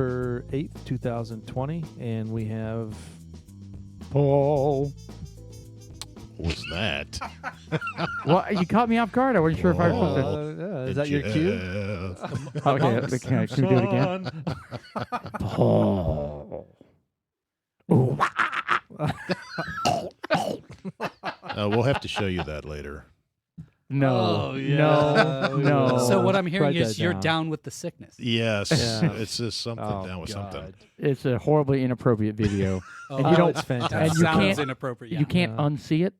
November 8th, 2020, and we have Paul. What's that? Well, you caught me off guard. I wasn't sure if I was supposed to. is that your cue? Okay, can we do it again? Paul. We'll have to show you that later. No, Oh, yeah. no. So what I'm hearing Write is that you're down. down with the sickness. Yes, Yeah. it's just something Oh, down with God. something. It's a horribly inappropriate video. Oh, And you don't- it's fantastic. that and you sounds can't- inappropriate. Yeah. You can't Yeah. unsee it.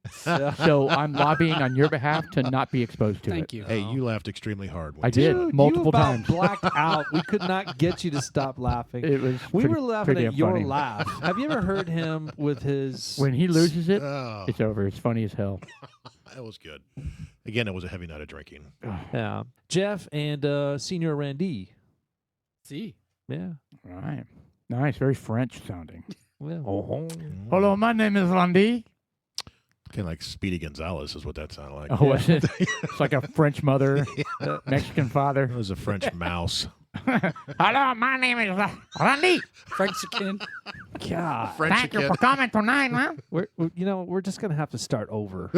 So I'm lobbying on your behalf to not be exposed to Thank it. you. Hey, you laughed extremely hard. I did Dude, multiple you about times. blacked out. We could not get you to stop laughing. It was We pretty, were laughing pretty at your funny. laugh. Have you ever heard him with his... When he loses it, Oh, it's over. It's funny as hell. that was good. Again, it was a heavy night of drinking. Yeah. Jeff and Senior Randy. See. Yeah. Right. Nice. Very French sounding. Well, Hello, my name is Randy. Kind of like Speedy Gonzalez is what that sounded like. Oh, was it? It's like a French mother, Mexican father. It was a French mouse. Hello, my name is Randy. Frenchican. God. Thank you for coming tonight, man. We're just going to have to start over.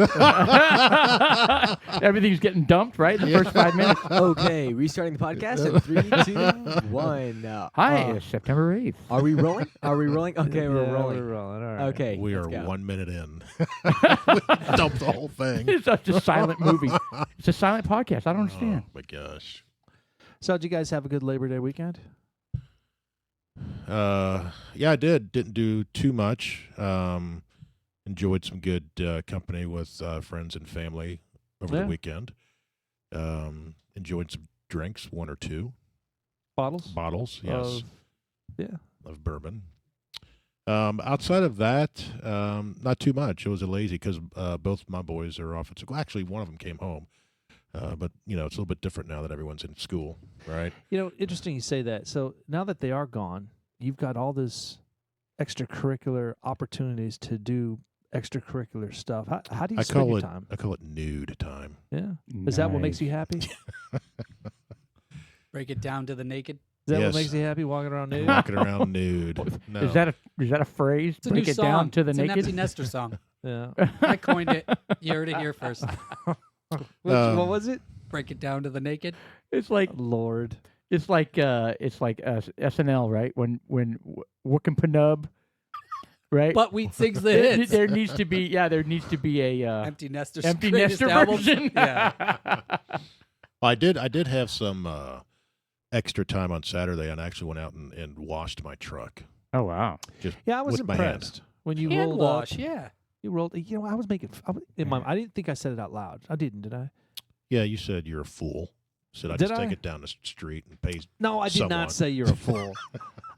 Everything's getting dumped, right? In the first 5 minutes. Okay, restarting the podcast in 3, 2, 1. Hi, it's September 8th. Are we rolling? Are we rolling? Okay, we're Yeah, rolling. We're rolling. All right. Okay, We are let's go. 1 minute in. Dumped the whole thing. It's such a silent movie. It's a silent podcast. I don't understand. Oh my gosh. So did you guys have a good Labor Day weekend? Yeah, I did. Didn't do too much. Enjoyed some good company with friends and family over Yeah. the weekend. Enjoyed some drinks, 1 or 2 Bottles? yes, Yeah. of bourbon. Outside of that, not too much. It was a lazy because both my boys are off at school. Actually, one of them came home. But, it's a little bit different now that everyone's in school, right? Interesting you say that. So now that they are gone, you've got all this extracurricular opportunities to do extracurricular stuff. How do you spend your time? I call it nude time. Yeah. Is that what makes you happy? Is Break it down to the naked. that Yes. what makes you happy, walking around nude? Walking around nude. No. Is that a phrase? It's a Break new it song. down to the it's naked. an empty nester song. Yeah. I coined it. You heard it here first. What was it? Break it down to the naked. It's like Lord. it's like SNL, right? When Workin' Panub, right? But we sings the there, hits. there needs to be a Empty nester. empty greatest nester album. version. Yeah. I did have some extra time on Saturday, and I actually went out and washed my truck. Oh wow. Just Yeah, I was with my hand. impressed when you Hand rolled wash. up. Yeah. You rolled. I was making. I didn't think I said it out loud. I didn't, did I? Yeah, you said you're a fool. Said I Did just take I? it down the street and pay. No, I did Someone. not say you're a fool.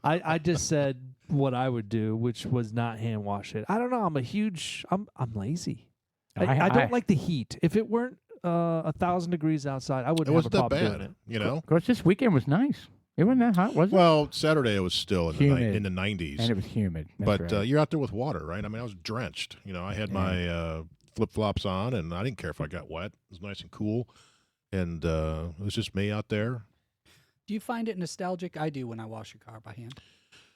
I just said what I would do, which was not hand wash it. I don't know. I'm lazy. I don't like the heat. If it weren't 1,000 degrees outside, I It wouldn't have a wasn't that problem bad, doing it. you know. Of course, this weekend was nice. It wasn't that hot, was it? Well, Saturday it was still in Humid. in the 90s, And it was humid. That's but right. you're out there with water, right? I mean, I was drenched. I had my flip flops on, and I didn't care if I got wet. It was nice and cool, and it was just me out there. Do you find it nostalgic? I do when I wash your car by hand.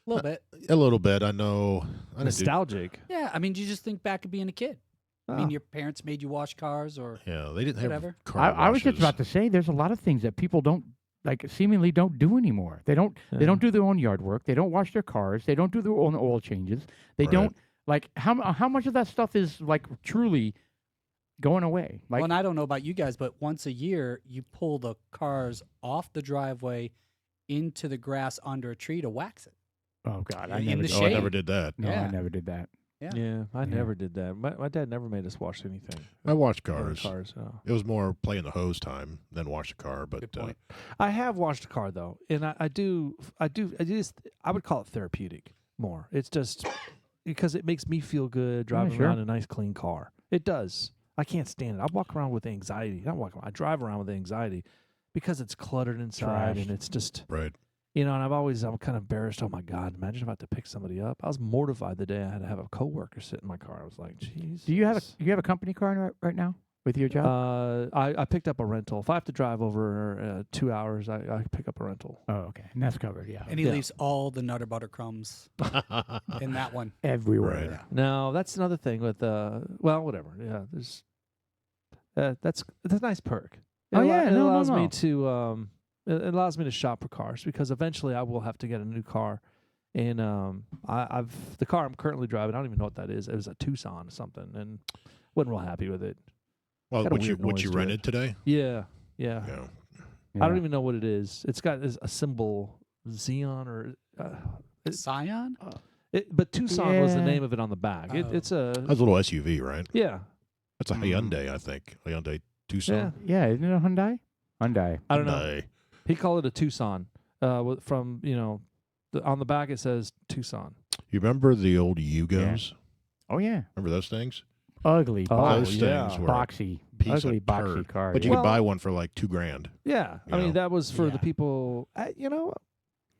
A little bit. A little bit. I know. I didn't do- Nostalgic. Yeah. I mean, do you just think back of being a kid? I Oh. mean, your parents made you wash cars or Yeah, they didn't whatever. have car I was just washes. about to say there's a lot of things that people don't seemingly don't do anymore. They don't do their own yard work. They don't wash their cars. They don't do their own oil changes. They Right. don't how much of that stuff is truly going away? well, and I don't know about you guys, but once a year you pull the cars off the driveway into the grass under a tree to wax it. Oh God, I in never the did. Oh, I never shade. did that. No, I Yeah. never did that. Yeah. I never did that. My dad never made us wash anything. I washed Or cars. Cars. Oh. It was more playing the hose time than wash the car. But Good point. I have washed a car though, and I would call it therapeutic more. It's just because it makes me feel good driving sure. around a nice clean car. It does. I can't stand it. I walk around with anxiety. I drive around with anxiety because it's cluttered inside Trashed. and it's just right. and I'm kind of embarrassed. Oh my God! Imagine if I had to pick somebody up. I was mortified the day I had to have a coworker sit in my car. I was like, "Jeez." Do you have a company car right now? with your job? I picked up a rental. If I have to drive over 2 hours, I pick up a rental. Oh, okay. And that's covered, yeah. And he Yeah. leaves all the Nutter Butter crumbs in that one. Everywhere. Right. Yeah. No, that's another thing with well, whatever. Yeah, there's that's a nice perk. Oh, yeah, it no, no, allows me no. to it allows me to shop for cars because eventually I will have to get a new car, and I've the car I'm currently driving. I don't even know what that is. It was a Tucson or something, and wasn't real happy with it. Well, Got a what you weird noise to rented today? Yeah. Yeah. I don't even know what it is. It's got a symbol Xeon or Scion? but Tucson was the Yeah. name of it on the back. Oh. It's a That's a little SUV, right? yeah. That's a Hyundai, I think. Hyundai Tucson. Yeah, isn't it a Hyundai? Hyundai. I don't know. Hyundai. He called it a Tucson. From on the back it says Tucson. You remember the old Yugos? Oh, yeah. Remember those things? Ugly, Oh, Those yeah. things were boxy, piece ugly, of boxy turd. car. But you yeah. could buy one for like $2,000. Yeah, You I mean know? that was for the Yeah. people.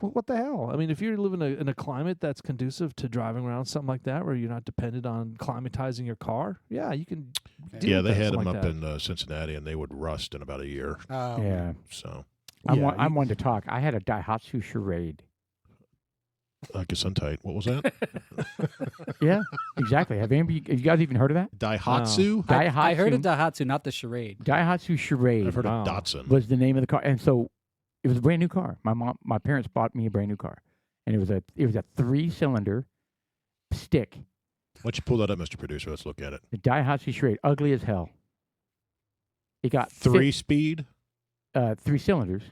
What the hell? I mean, if you're living in a climate that's conducive to driving around something like that, where you're not dependent on climatizing your car, yeah, you can. deal Yeah, with they that, had something them like up that. in Cincinnati, and they would rust in about a year. Yeah. So, Yeah, I'm one to talk. I had a Daihatsu Charade. Gesundheit. What was that? Yeah, exactly. Have you guys even heard of that? Daihatsu? I heard of Daihatsu, not the charade. Daihatsu Charade I've heard Wow. of Datsun. was the name of the car, and so it was a brand new car. My parents bought me a brand new car, and it was a 3-cylinder stick. Why don't you pull that up, Mr. Producer? Let's look at it. The Daihatsu Charade, ugly as hell. It got 3-speed? 3 cylinders,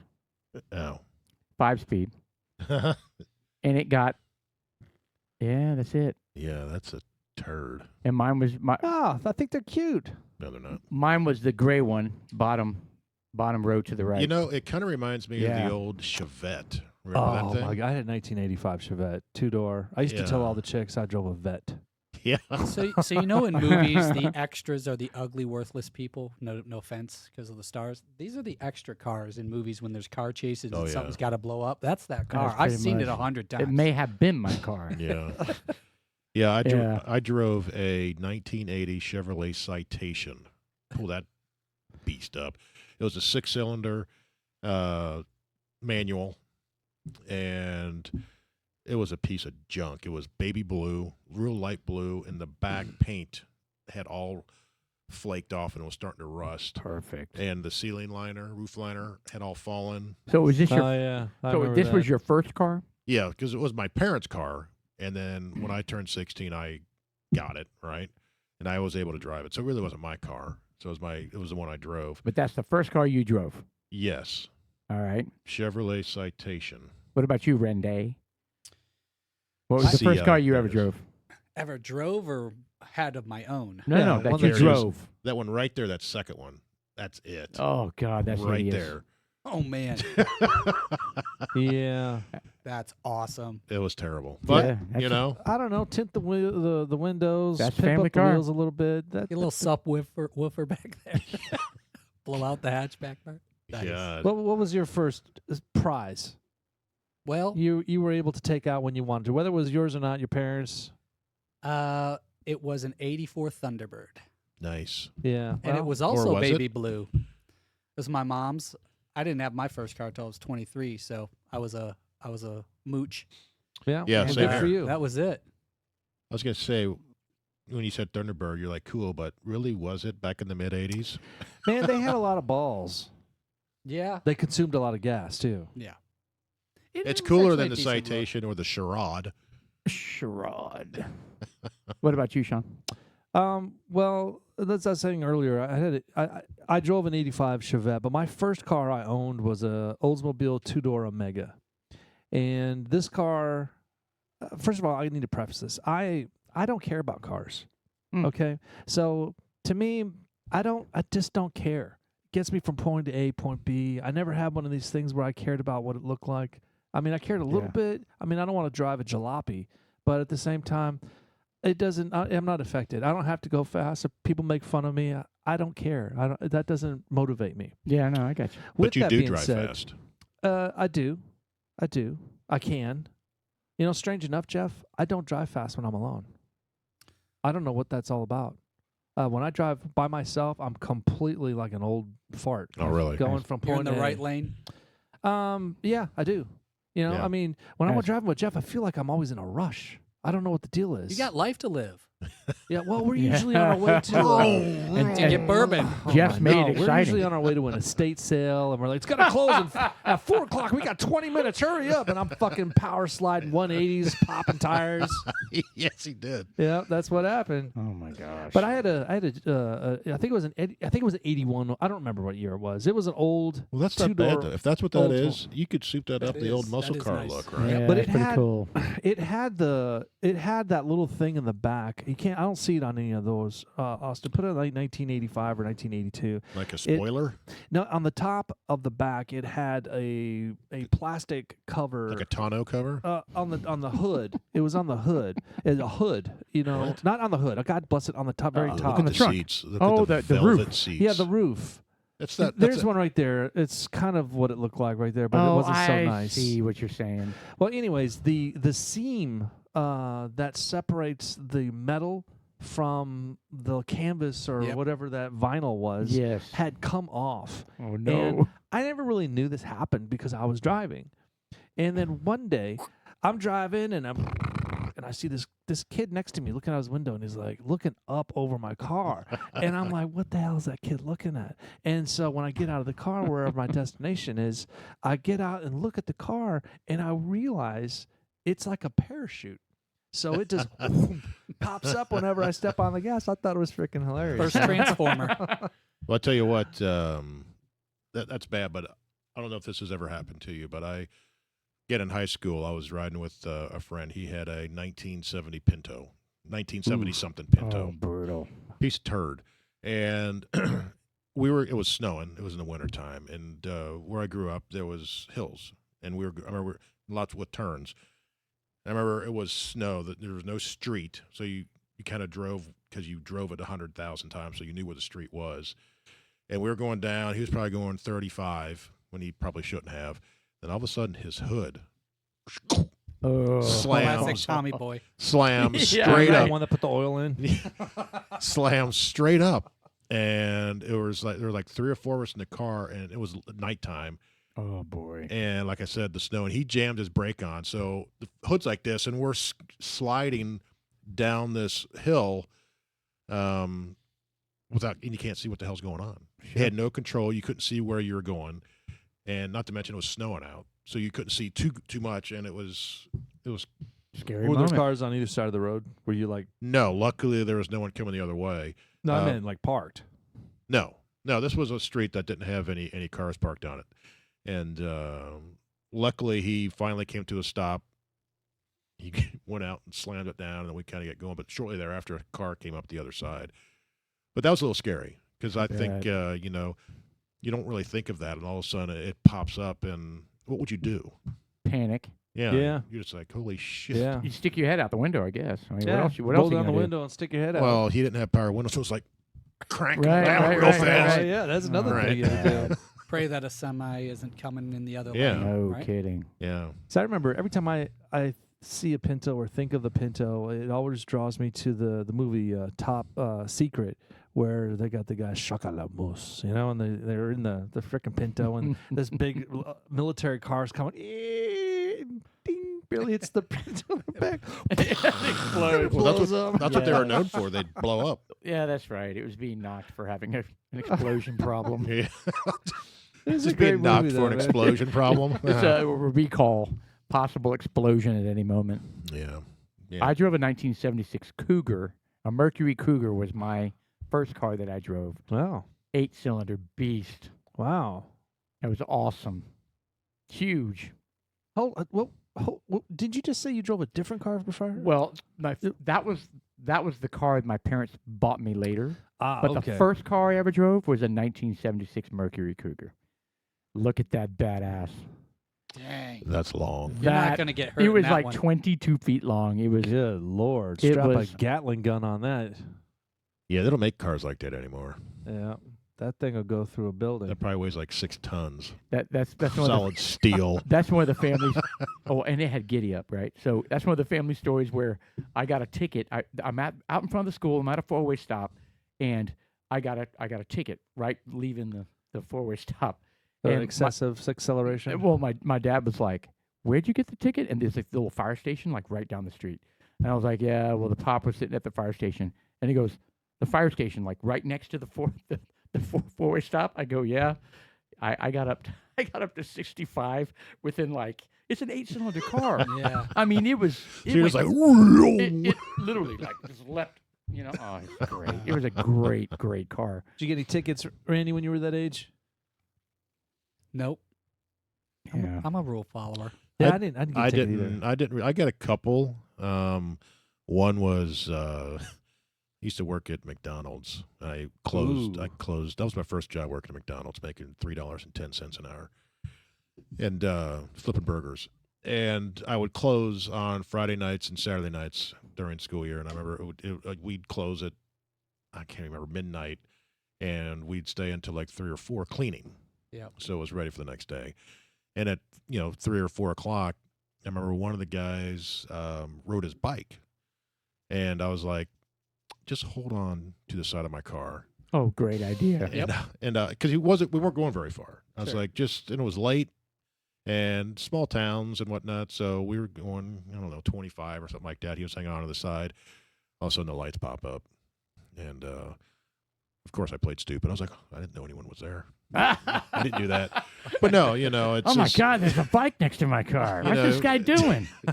Oh. 5-speed, and it got. Yeah, that's it. Yeah, that's a turd. And mine was I think they're cute. No, they're not. mine was the gray one, bottom row to the right. You know, it kind of reminds me of Yeah. the old Chevette. Remember that Oh thing? my god! I had a 1985 Chevette 2-door. I used to tell Yeah. all the chicks I drove a vet. Yeah. So in movies, the extras are the ugly, worthless people. No offense, because of the stars. These are the extra cars in movies when there's car chases Oh, and yeah. something's got to blow up. That's that car. That's I've pretty seen it much- 100 times. it may have been my car. Yeah. Yeah, Yeah. I drove a 1980 Chevrolet Citation. Pull that beast up. It was a 6-cylinder manual, and it was a piece of junk. It was baby blue, real light blue, and the back paint had all flaked off and it was starting to rust. Perfect. And the ceiling liner, roof liner, had all fallen. So was this your? Oh yeah. I So remember this was that. your first car? Yeah, because it was my parents' car, and then when I turned 16, I got it right, and I was able to drive it. So it really wasn't my car. So it was the one I drove. But that's the first car you drove. Yes, All right. Chevrolet Citation. What about you, Rende? What was the first CI, car you that ever is. drove? Ever drove or had of my own? No, Yeah, no, one that that you there is. drove. That one right there, that second one. That's it. Oh God, that's right hideous. there. Oh man, Yeah. that's awesome. It was terrible, but Yeah, that's you know, I don't know. Tint the the windows. That's pimp family up the car. wheels a little bit. Get a little subwoofer back there. Blow out the hatchback part. Nice. God. What was your first prize? Well, You were able to take out when you wanted to, whether it was yours or not. Your parents. it was an '84 Thunderbird, Nice. Yeah. and it well, was also was it? baby blue. It was my mom's. I didn't have my first car until I was 23, so I was a mooch. Yeah. Yeah, well, And, same good here. for you. That was it. I was gonna say, when you said Thunderbird, you're like cool, but really, was it back in the mid '80s? Man, they had a lot of balls. Yeah, They consumed a lot of gas too. yeah. It's was cooler actually than a the decent look. Citation or the Charade. Sherrod. What about you, Sean? Well, as I was saying earlier, I drove an '85 Chevette, but my first car I owned was a Oldsmobile 2-door Omega, and this car. First of all, I need to preface this. I don't care about cars. Mm. Okay, so to me, I just don't care. It gets me from point A, point B. I never had one of these things where I cared about what it looked like. I mean, I cared a little Yeah. bit. I mean, I don't want to drive a jalopy, but at the same time, it doesn't. I'm not affected. I don't have to go fast. If people make fun of me, I don't care. That doesn't motivate me. Yeah, no, I got you. With But you that do being drive said, fast. I do. I can. You know, strange enough, Jeff, I don't drive fast when I'm alone. I don't know what that's all about. When I drive by myself, I'm completely like an old fart. Oh, really? Going from You're point in the A. right lane. Yeah, I do. You know, Yeah. I mean, when I'm That's- driving with Jeff, I feel like I'm always in a rush. I don't know what the deal is. You got life to live. Yeah, well, we're Yeah. usually on our way to. And To get bourbon. Jeff's made it We're exciting. usually on our way to an estate sale, and we're like, it's gonna close at 4 o'clock. We got 20 minutes. Hurry up! And I'm fucking power sliding 180s, popping tires. Yes, he did. Yeah, that's what happened. Oh my gosh. But I had I think it was I think it was an 81. I don't remember what year it was. It was an old. Well, that's not bad. Though. If that's what that old is, you could soup that up That the old is- muscle that is car nice. look, right? yeah, But that's it pretty had- cool. It had that little thing in the back. I don't see it on any of those. Austin, put it like 1985 or 1982. Like a spoiler, No, on the top of the back, it had a plastic cover. like a tonneau cover. On the hood. It was on the hood. It's a hood, you know, What? not on the hood. God bless it, on the top, very Look top. at on the the trunk. seats. Look Oh, at the the roof. velvet seats. Yeah, the roof. That's that. There's one right there. It's kind of what it looked like right there, but it wasn't so nice. I see what you're saying. Well, anyways, the seam that separates the metal from the canvas or Yep. whatever that vinyl was Yes. had come off. Oh And no. I never really knew this happened because I was driving. And then one day, I'm driving and I see this kid next to me looking out his window, and he's like looking up over my car. And I'm like, what the hell is that kid looking at? And so when I get out of the car, wherever my destination is, I get out and look at the car, and I realize it's like a parachute. So it just pops up whenever I step on the gas. I thought it was freaking hilarious. First transformer. Well, I tell you what, that's bad. But I don't know if this has ever happened to you. But again, in high school, I was riding with a friend. He had a 1970 Pinto, 1970 something Pinto, Oh, brutal. piece of turd, and it was snowing. It was in the wintertime, and where I grew up, there was hills, and I remember lots with turns. I remember it was snow, that there was no street, so you kind of drove because you drove it 100,000 times, so you knew where the street was. And we were going down. He was probably going 35 when he probably shouldn't have. Then all of a sudden, his hood Oh. Classic slams, Tommy boy. slams Yeah, straight The up, one that put the oil in. slams straight up. And it was like there were like 3 or 4 of us in the car, and it was nighttime. Oh boy. And like I said, the snow, and he jammed his brake on. So the hood's like this, and we're sliding down this hill and you can't see what the hell's going on. You had no control. You couldn't see where you were going. And not to mention it was snowing out. So you couldn't see too much, and it was Scary Were there moment. cars on either side of the road? Were you like, no, luckily there was no one coming the other way. no, I Uh, meant like parked. No, this was a street that didn't have any cars parked on it. And luckily, he finally came to a stop. He went out and slammed it down, and then we kind of got going. But shortly thereafter, a car came up the other side. But that was a little scary because I think, you don't really think of that, and all of a sudden it pops up, and what would you do? Panic. Yeah. Yeah. You're just like, holy shit. Yeah. You stick your head out the window, I guess. I mean, Yeah. what else? What Roll else? down the window. window and stick your head out. Well, he didn't have power windows, so it was like crank Right, down right, real right, fast. right. yeah, that's another Right. thing you have to do. Pray that a semi isn't coming in the other Yeah. lane. No right? kidding. Yeah. So I remember every time I see a Pinto or think of the Pinto, it always draws me to the movie Top Secret, where they got the guy Chacalamus, and they're in the freaking Pinto, and this big military car's coming, ding, barely hits the Pinto in the back. Explodes. Well, Blows up. That's what they Yeah. were known for. They'd blow up. Yeah, that's right. It was being knocked for having an explosion problem. Yeah. It's a Just great being knocked movie, for though, an man. explosion problem. It's a recall, possible explosion at any moment. Yeah. I drove a 1976 Cougar. A Mercury Cougar was my first car that I drove. Wow. 8-cylinder beast. Wow. It was awesome. Huge. Did you just say you drove a different car before? Well, that was the car my parents bought me later. But okay. the first car I ever drove was a 1976 Mercury Cougar. Look at that badass. Dang. That's long. You're not That- going to get hurt. It in was that like one. 22 feet long. It was Good Lord. It Strap was- a Gatling gun on that. Yeah, they don't make cars like that anymore. Yeah. That thing will go through a building. That probably weighs like 6 tons. that's one of the Solid steel. That's one of the families. Oh, and it had giddy up, right? So that's one of the family stories where I got a ticket. I'm out in front of the school. I'm at a 4-way stop, and I got a ticket right leaving the four-way stop. Or And excessive acceleration. Well, my dad was like, "Where'd you get the ticket?" And there's like the little fire station like right down the street. And I was like, "Yeah, well, the pop was sitting at the fire station." And he goes, "The fire station, like right next to the four-way stop?" I go, "Yeah." I got up to 65 within like it's an 8-cylinder car. Yeah. I mean, it was. So you're just like, it literally like just leapt. You know, oh, it's great. It was a great car. Did you get any tickets, Randy, when you were that age? Nope. Yeah. I'm a rule follower. Yeah, I didn't get a ticket either. I didn't. I got a couple. One was used to work at McDonald's. I closed. Ooh. I closed. That was my first job working at McDonald's, making $3.10 an hour, and flipping burgers. And I would close on Friday nights and Saturday nights during school year. And I remember we'd close at I can't remember midnight, and we'd stay until like 3 or 4 cleaning. Yeah. So it was ready for the next day. And at 3 or 4 o'clock, I remember one of the guys rode his bike, and I was like, "Just hold on to the side of my car." Oh, great idea. And because we weren't going very far. I was Sure. like, and it was late, and small towns and whatnot. So we were going, I don't know, 25 or something like that. He was hanging on to the side. All of a sudden, the lights pop up, and of course, I played stupid. I was like, I didn't know anyone was there. I didn't do that. But no, it's Oh my just, God! There's a bike next to my car. What's this guy doing? I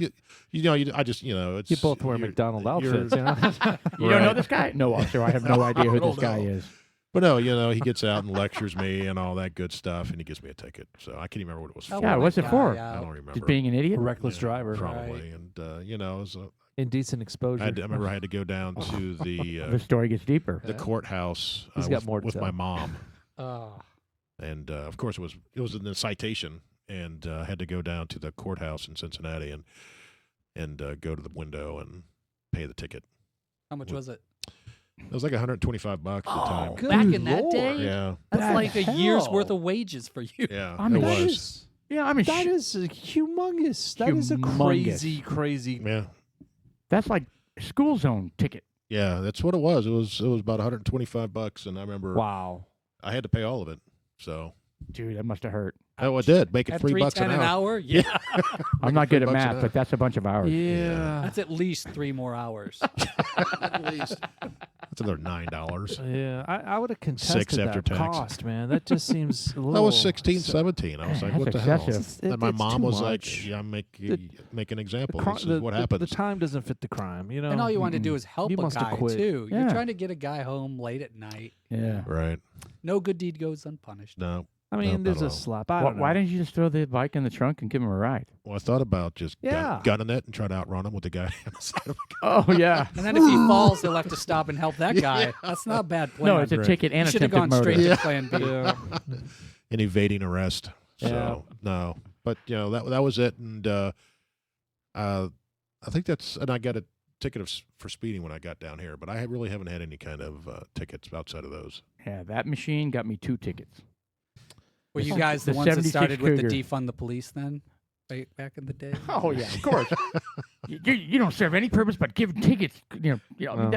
just, it's You both wear you're- McDonald you're- outfits, you know? You don't know Right. this guy? No, officer. I have no idea who don't this guy know. is. But no, he gets out and lectures me and all that good stuff, and he gives me a ticket. So I can't even remember what it was for. Yeah, what's it for? I don't remember. Just being an idiot? Reckless driver. Probably. And, it was, Indecent exposure. I remember I had to go down to The story gets deeper. the courthouse He's got with, more to with tell. my mom. Oh. And, of course, it was in a citation, and I had to go down to the courthouse in Cincinnati and go to the window and pay the ticket. How much was it? It was like $125 at the time. good Back in that Lord. day? Yeah, That's That like a year's hell. worth of wages for you. yeah, I mean, it That was. is, Yeah, I mean, that is humongous. That is a Humongous. crazy. Yeah, that's like a school zone ticket. yeah, that's what it was. It was about $125, and I remember Wow. I had to pay all of it. So, Dude, that must have hurt. oh, it did make it At $3 $3.10 an an hour. hour? Yeah. I'm not good at $3 an math, hour. but that's a bunch of hours. Yeah. That's at least 3 more hours. At least that's another $9. Yeah. I would have contested 6 after that tax. cost, man. That just seems a little. I was 16, 17. I was like, That's what the hell? excessive. And my It's mom too was much. like, yeah, make an The example. cri- This is the- what the- happens. The time doesn't fit the crime, you know? And all you want to do is help You a must have guy, quit. too. Yeah. You're trying to get a guy home late at night. Yeah. Right. No good deed goes unpunished. No. I mean, not there's at a all. slap. I don't know. Why didn't you just throw the bike in the trunk and give him a ride? Well, I thought about just Yeah. gunning it and trying to outrun him with the guy on the side of the Oh, yeah. And then if he falls, he'll have to stop and help that guy. That's not a bad plan. No, it's a Right. ticket and You should have attempted gone murder. straight to plan B. Yeah. and evading arrest. So Yeah. no, but that was it, and I think and I got a ticket for speeding when I got down here, but I really haven't had any kind of tickets outside of those. Yeah, that machine got me 2 tickets. Were you guys the The ones that 76 started with the Cougar. defund the police then? Back in the day? Oh, yeah, of course. you don't serve any purpose but give tickets. Oh.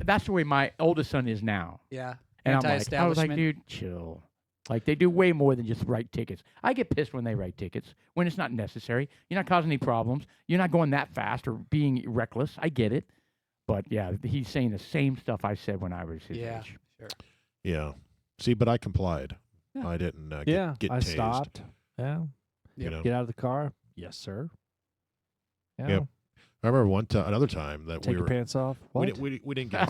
That's the way my oldest son is now. Yeah. And I was like, Anti-establishment. dude, chill. Like, they do way more than just write tickets. I get pissed when they write tickets, when it's not necessary. You're not causing any problems. You're not going that fast or being reckless. I get it. But, yeah, he's saying the same stuff I said when I was his Yeah. age. Sure. Yeah. See, but I complied. Yeah. I didn't Yeah. get I tased. stopped. Yeah. You know, Get out of the car. Yes, sir. Yeah. Yep. I remember another time that Take we your were. pants off. What? We didn't get.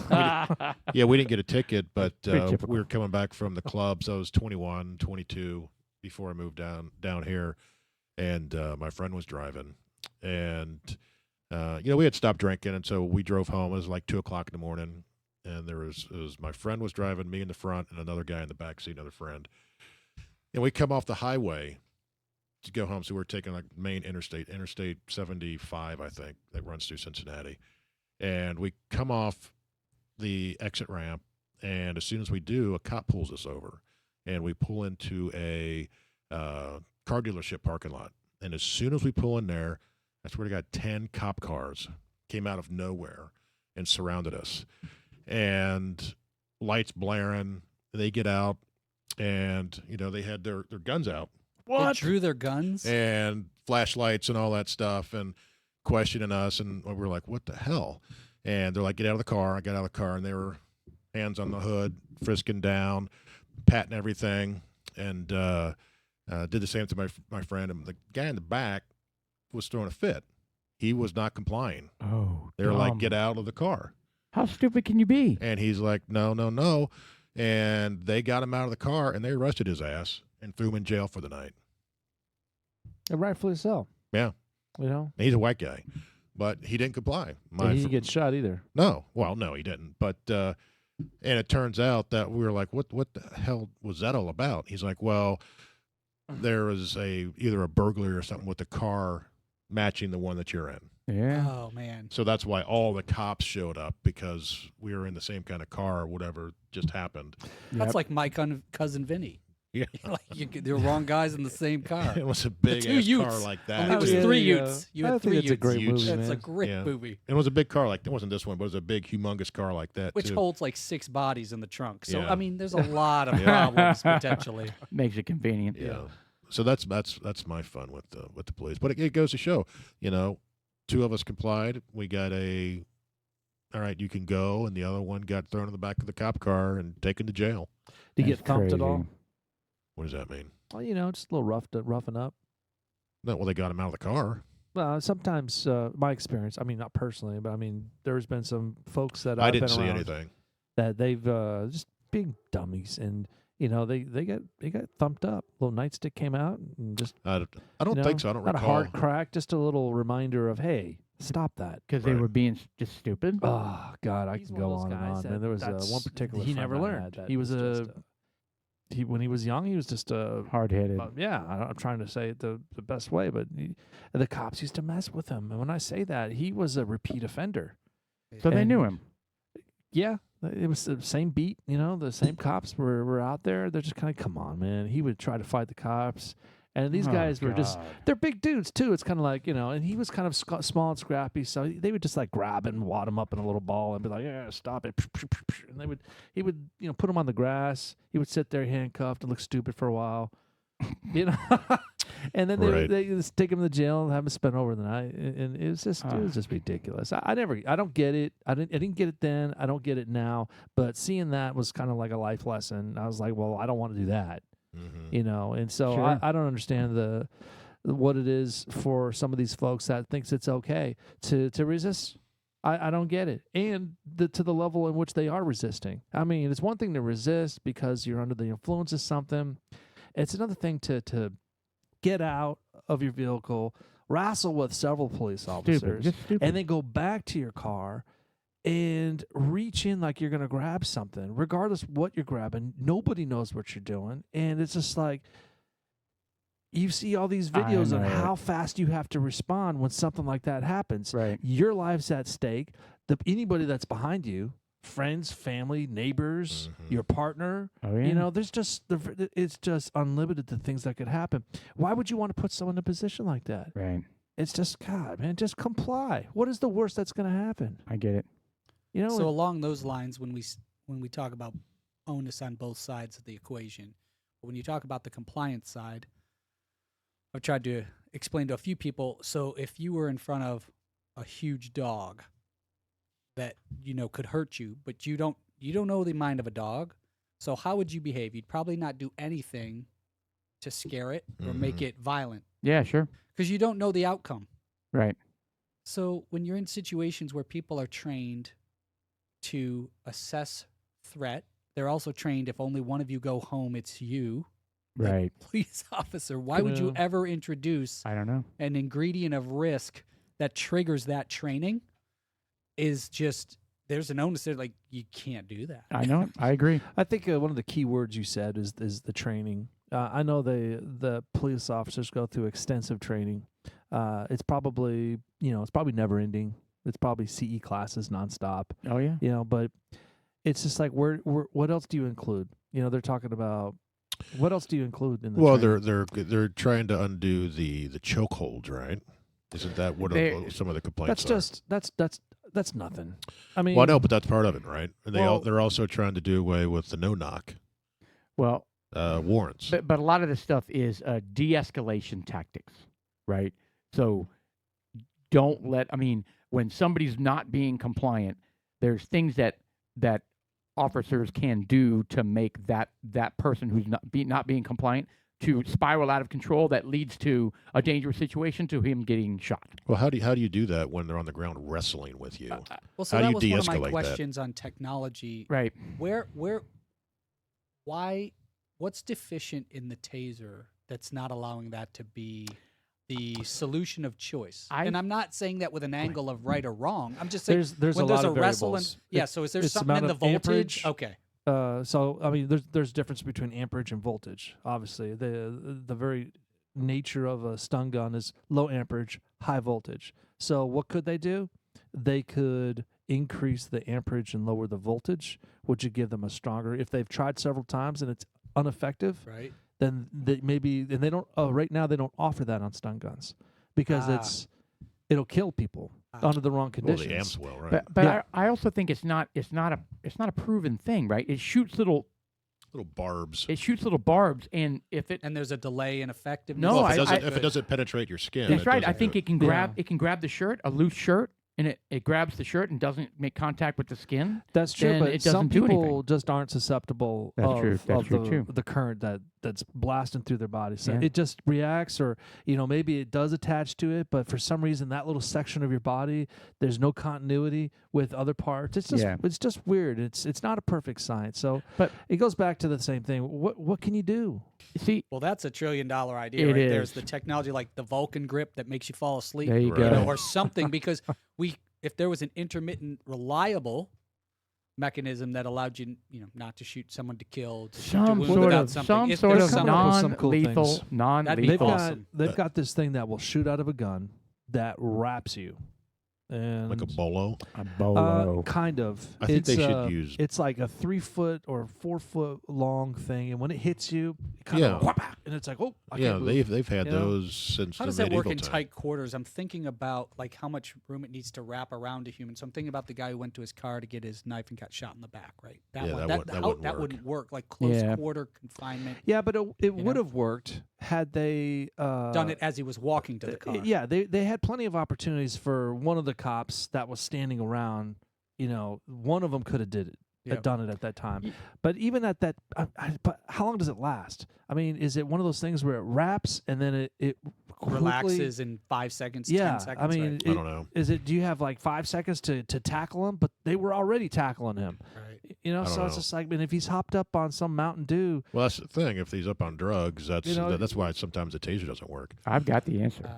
We didn't get a ticket, but Pretty typical. we were coming back from the clubs. I was 21, 22 before I moved down here, and my friend was driving, and we had stopped drinking, and so we drove home. It was like 2:00 in the morning, and it was my friend was driving, me in the front, and another guy in the back seat, another friend, and we come off the highway to go home. So we're taking like main interstate 75, I think, that runs through Cincinnati. And we come off the exit ramp, and as soon as we do, a cop pulls us over, and we pull into a car dealership parking lot. And as soon as we pull in there, I swear to God, 10 cop cars came out of nowhere and surrounded us. And lights blaring. They get out, and they had their guns out. They drew their guns and flashlights and all that stuff, and questioning us, and we were like, "What the hell?" And they're like, "Get out of the car." I got out of the car, and they were hands on the hood, frisking down, patting everything, and did the same to my friend. And the guy in the back was throwing a fit. He was not complying. Oh, they were like, "Get out of the car." How stupid can you be? And he's like, "No, no, no." And they got him out of the car, and they arrested his ass and threw him in jail for the night. And rightfully so. Yeah. He's a white guy, but he didn't comply. He didn't get shot either. No. Well, no, he didn't. But and it turns out that we were like, what the hell was that all about? He's like, well, there was either a burglary or something with the car matching the one that you're in. Yeah. Oh man. So that's why all the cops showed up, because we were in the same kind of car or whatever just happened. That's like my cousin Vinny. Yeah. The wrong guys in the same car. It was a big two ass Utes. car like that. Only it was Yeah, three yeah. Utes. You I had think 3 that's Utes. a great movie, That's man. a great Yeah. movie. It was a big car like that. It wasn't this one, but it was a big, humongous car like that Which too. holds like 6 bodies in the trunk. So Yeah. I mean, there's a lot of Yeah. problems potentially. Makes it convenient. Yeah. So that's my fun with the police. But it goes to show, 2 of us complied. We got all right, you can go, and the other one got thrown in the back of the cop car and taken to jail. Did you That's get thumped at all? crazy. What does that mean? Well, just a little roughing up. No, well, they got him out of the car. Well, sometimes my experience. I mean, not personally, but I mean, there's been some folks that I I've didn't been see around anything. that they've just being dummies, and they got thumped up. Little nightstick came out and just I don't think so. I don't not recall. a hard crack, just a little reminder of, hey, stop that. Because they Right. were being just stupid. Oh God, I He's can one of go those on and guys on. that And there was that's- one particular he friend never I learned. had that He was just when he was young, he was just a Hard-headed. yeah. I'm trying to say it the best way, but the cops used to mess with him. And when I say that, he was a repeat offender. So they and- knew him. Yeah, it was the same beat. The same cops were out there. They're just kind of, come on, man. He would try to fight the cops, and these Oh, guys were just. God. They're big dudes too. It's kind of like and he was kind of small and scrappy, so they would just like grab him, wad him up in a little ball, and be like, "Yeah, stop it!" And he would put him on the grass. He would sit there handcuffed and look stupid for a while, and then Right. they just take him to jail and have him spend over the night, and it was just ridiculous. I don't get it. I didn't get it then. I don't get it now. But seeing that was kind of like a life lesson. I was like, well, I don't want to do that. Mm-hmm. And so Sure. I don't understand what it is for some of these folks that thinks it's okay to resist. I don't get it. And to the level in which they are resisting. I mean, it's one thing to resist because you're under the influence of something. It's another thing to get out of your vehicle, wrestle with several police officers, Stupid. Just stupid. and then go back to your car and reach in like you're going to grab something, regardless of what you're grabbing. Nobody knows what you're doing. And it's just like, you see all these videos on know how it. fast you have to respond when something like that happens. Right. Your life's at stake. Anybody that's behind you, friends, family, neighbors, Mhm. your partner, Oh, yeah. there's just it's just unlimited the things that could happen. Why would you want to put someone in a position like that? Right. It's just, God, man, just comply. What is the worst that's going to happen? I get it. So along those lines, when we talk about onus on both sides of the equation, when you talk about the compliance side, I've tried to explain to a few people. So if you were in front of a huge dog that could hurt you, but you don't know the mind of a dog, so how would you behave? You'd probably not do anything to scare it or make Mhm. it violent Yeah, sure. because you don't know the outcome. Right. So when you're in situations where people are trained to assess threat, they're also trained if only one of you go home, it's you. the Right. Police officer. Why would you Gonna- ever introduce I don't know. an ingredient of risk that triggers that training? Is just there's an onus there. Like you can't do that. I know. I agree. I think one of the key words you said is the training. I know the police officers go through extensive training. It's probably never ending. It's probably CE classes nonstop. Oh, yeah. But it's just like what else do you include? They're talking about what else do you include in the Well, training? they're trying to undo the chokeholds, right? Isn't that what They- some of the complaints That's are? just That's nothing. I mean, Well, I know, but that's part of it, right? And Well- they're also trying to do away with the no-knock Well, warrants. but a lot of this stuff is de-escalation tactics, right? So don't let. I mean, when somebody's not being compliant, there's things that officers can do to make that person who's not being compliant to spiral out of control. That leads to a dangerous situation, to him getting shot. Well, how do you do that when they're on the ground wrestling with you? Well, so How do that you was one of my de-escalate that? questions on technology. Right. What's deficient in the taser that's not allowing that to be the solution of choice? And I'm not saying that with an angle of right or wrong. I'm just saying there's when a there's lot a of wrestle and variables. yeah. So is there it's something in amount the of voltage? amperage. Okay. So I mean, there's difference between amperage and voltage. Obviously, the very nature of a stun gun is low amperage, high voltage. So what could they do? They could increase the amperage and lower the voltage, which would give them a stronger. If they've tried several times and it's ineffective, Right. then they don't. Right now they don't offer that on stun guns because it'll kill people under the wrong Well, conditions. the amps will, right? But Yeah. I also think it's not a proven thing, right? It shoots little barbs. barbs, and if it And there's a delay in effectiveness. No, Well, if I- it doesn't penetrate your skin, that's it right. I doesn't think do it can grab Yeah. the shirt, a loose shirt, and it grabs the shirt and doesn't make contact with the skin. That's true, then but it some doesn't do people anything. just aren't susceptible That's true. of, That's of true, the, too. the current that's blasting through their body. So Yeah. it just reacts, or maybe it does attach to it, but for some reason that little section of your body, there's no continuity with other parts. It's just it's just weird. It's not a perfect science. So But- it goes back to the same thing. What can you do? See, Well, that's $1 trillion idea It right there. Is is. the technology like the Vulcan grip that makes you fall asleep, there you Right. go. or something? Because if there was an intermittent, reliable mechanism that allowed you, not to shoot someone to kill, to shoot to Some wound sort without of something. If sort there's of some- something- some cool non-lethal, things. That'd be non-lethal. awesome. They've got this thing that will shoot out of a gun that wraps you, and like a bolo. A bolo. kind of. I think they It's, should use. It's like a 3 foot or 4 foot long thing, and when it hits you, it kind Yeah. of whap, and it's like, oh, I Yeah, can't move. they've had you know? those since How the does that medieval work in time. tight quarters? I'm thinking about like how much room it needs to wrap around a human. So I'm thinking about the guy who went to his car to get his knife and got shot in the back. Right? Yeah, one. that wouldn't wouldn't work. Like close Yeah. quarter confinement. Yeah, but it know? would have worked had they Done it as he was walking to the car. Yeah, they had plenty of opportunities for one of the cops that was standing around. One of them could have did it. Yep. Had done it at that time, but even at that, but how long does it last? I mean, is it one of those things where it wraps and then it quickly Relaxes in 5 seconds, Yeah, 10 seconds. I mean, right? I don't know. Is it? Do you have like 5 seconds to tackle him? But they were already tackling him. Right. I don't So it's know. just like, and if he's hopped up on some Mountain Dew, Well, that's the thing. If he's up on drugs, that's You know, that's why sometimes the taser doesn't work. I've got the answer.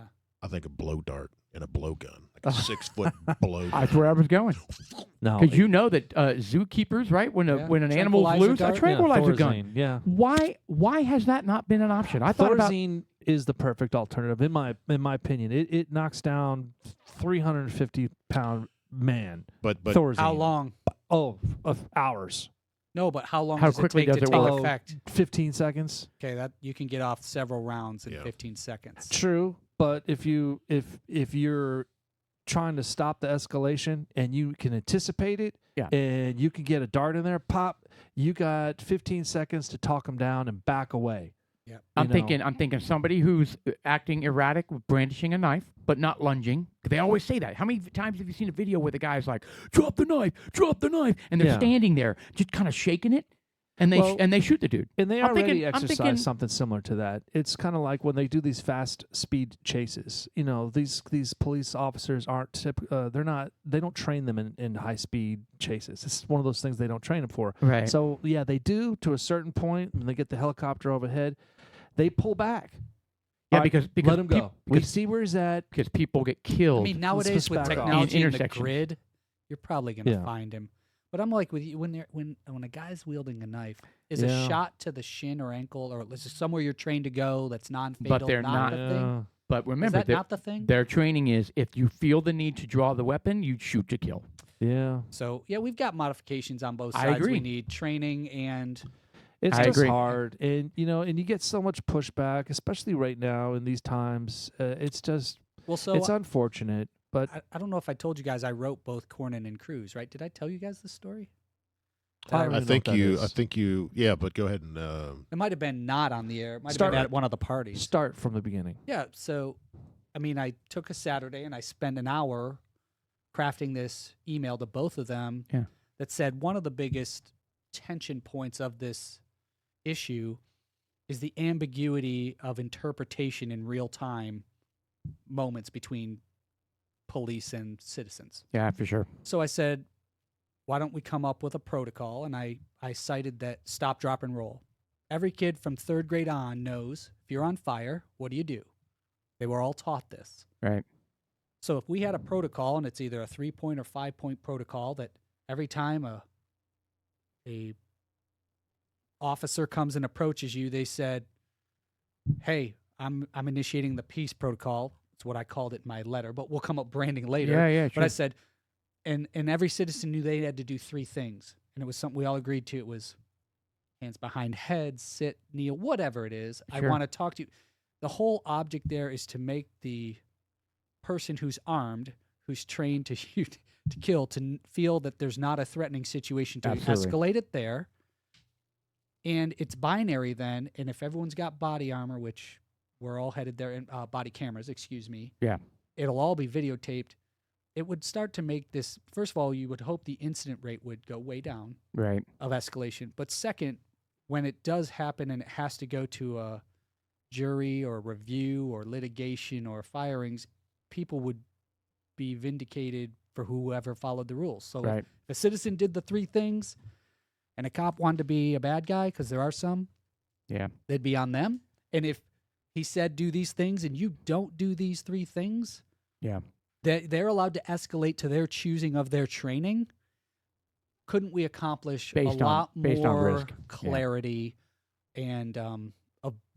I think a blow dart and a blow gun, like a 6 foot blow gun. That's where I was going. no, Because you know that zookeepers, right? When an animal's Tranquilizer loose, a dart? tranquilizer gun. Thorazine, yeah. Why has that not been an option? I thought about Thorazine is the perfect alternative in my opinion. It knocks down 350-pound man. But Thorazine. How long? Oh, of hours. No, but how long How does it quickly take does to it take work? effect? 15 seconds. Okay, that you can get off several rounds in Yeah. 15 seconds. True, but if you're trying to stop the escalation and you can anticipate it, Yeah. and you can get a dart in there, pop, you got 15 seconds to talk them down and back away. Yep. I'm know. thinking somebody who's acting erratic with brandishing a knife but not lunging. They always say that. How many times have you seen a video where the guy's like, drop the knife, and they're Yeah. standing there just kind of shaking it, and they Well, and they shoot the dude. And they I'm already thinking- I'm exercise thinking- something similar to that. It's kind of like when they do these fast speed chases. These police officers aren't they don't train them in high speed chases. It's one of those things they don't train them for. Right. So yeah, they do to a certain point. When they get the helicopter overhead, they pull back. Yeah, All right, because let him go. We Because, see where he's at. because people get killed. I mean, nowadays just with back off. technology In and the intersections. grid, you're probably going to Yeah. find him. But I'm like with you when a guy's wielding a knife, is Yeah. a shot to the shin or ankle or is it somewhere you're trained to go that's non-fatal? they're not not. the thing? Yeah. but Is remember, that not the thing? their training is if you feel the need to draw the weapon, you shoot to kill. Yeah. So yeah, we've got modifications on both I sides. agree. We need training and It's I just agree. hard, and you get so much pushback, especially right now in these times. It's just well, so it's unfortunate. But I don't know if I told you guys I wrote both Cornyn and Cruz, right? Did I tell you guys this story? I don't I even know think what that you. is. I think you. Yeah, but go ahead and. It might have been not on the air. It might Start- have been at one of the parties. Start from the beginning. Yeah. So, I mean, I took a Saturday and I spent an hour crafting this email to both of them Yeah. that said one of the biggest tension points of this issue is the ambiguity of interpretation in real time moments between police and citizens. Yeah, for sure. So I said, why don't we come up with a protocol? And I cited that stop, drop, and roll. Every kid from 3rd grade on knows if you're on fire, what do? They were all taught this. Right. So if we had a protocol, and it's either a 3-point or 5-point protocol, that every time a officer comes and approaches you, they said, hey, I'm initiating the peace protocol. It's what I called it in my letter, but we'll come up branding later. Yeah, But I sure. said, and every citizen knew they had to do 3 things. And it was something we all agreed to. It was hands behind heads, sit, kneel, whatever it is. I Sure. want to talk to you. The whole object there is to make the person who's armed, who's trained to shoot, to kill, to feel that there's not a threatening situation, to Absolutely. escalate it there. And it's binary then. And if everyone's got body armor, which we're all headed there, and body cameras, excuse me. Yeah. It'll all be videotaped. It would start to make this, first of all, you would hope the incident rate would go way down Right. of escalation. But second, when it does happen and it has to go to a jury or review or litigation or firings, people would be vindicated for whoever followed the rules. So Right. if a citizen did the 3 things and a cop wanted to be a bad guy, because there are some, Yeah. they'd be on them. And if he said do these things and you don't do these 3 things, Yeah. they're allowed to escalate to their choosing of their training. Couldn't we accomplish Based a on- lot based on more risk. Yeah. clarity and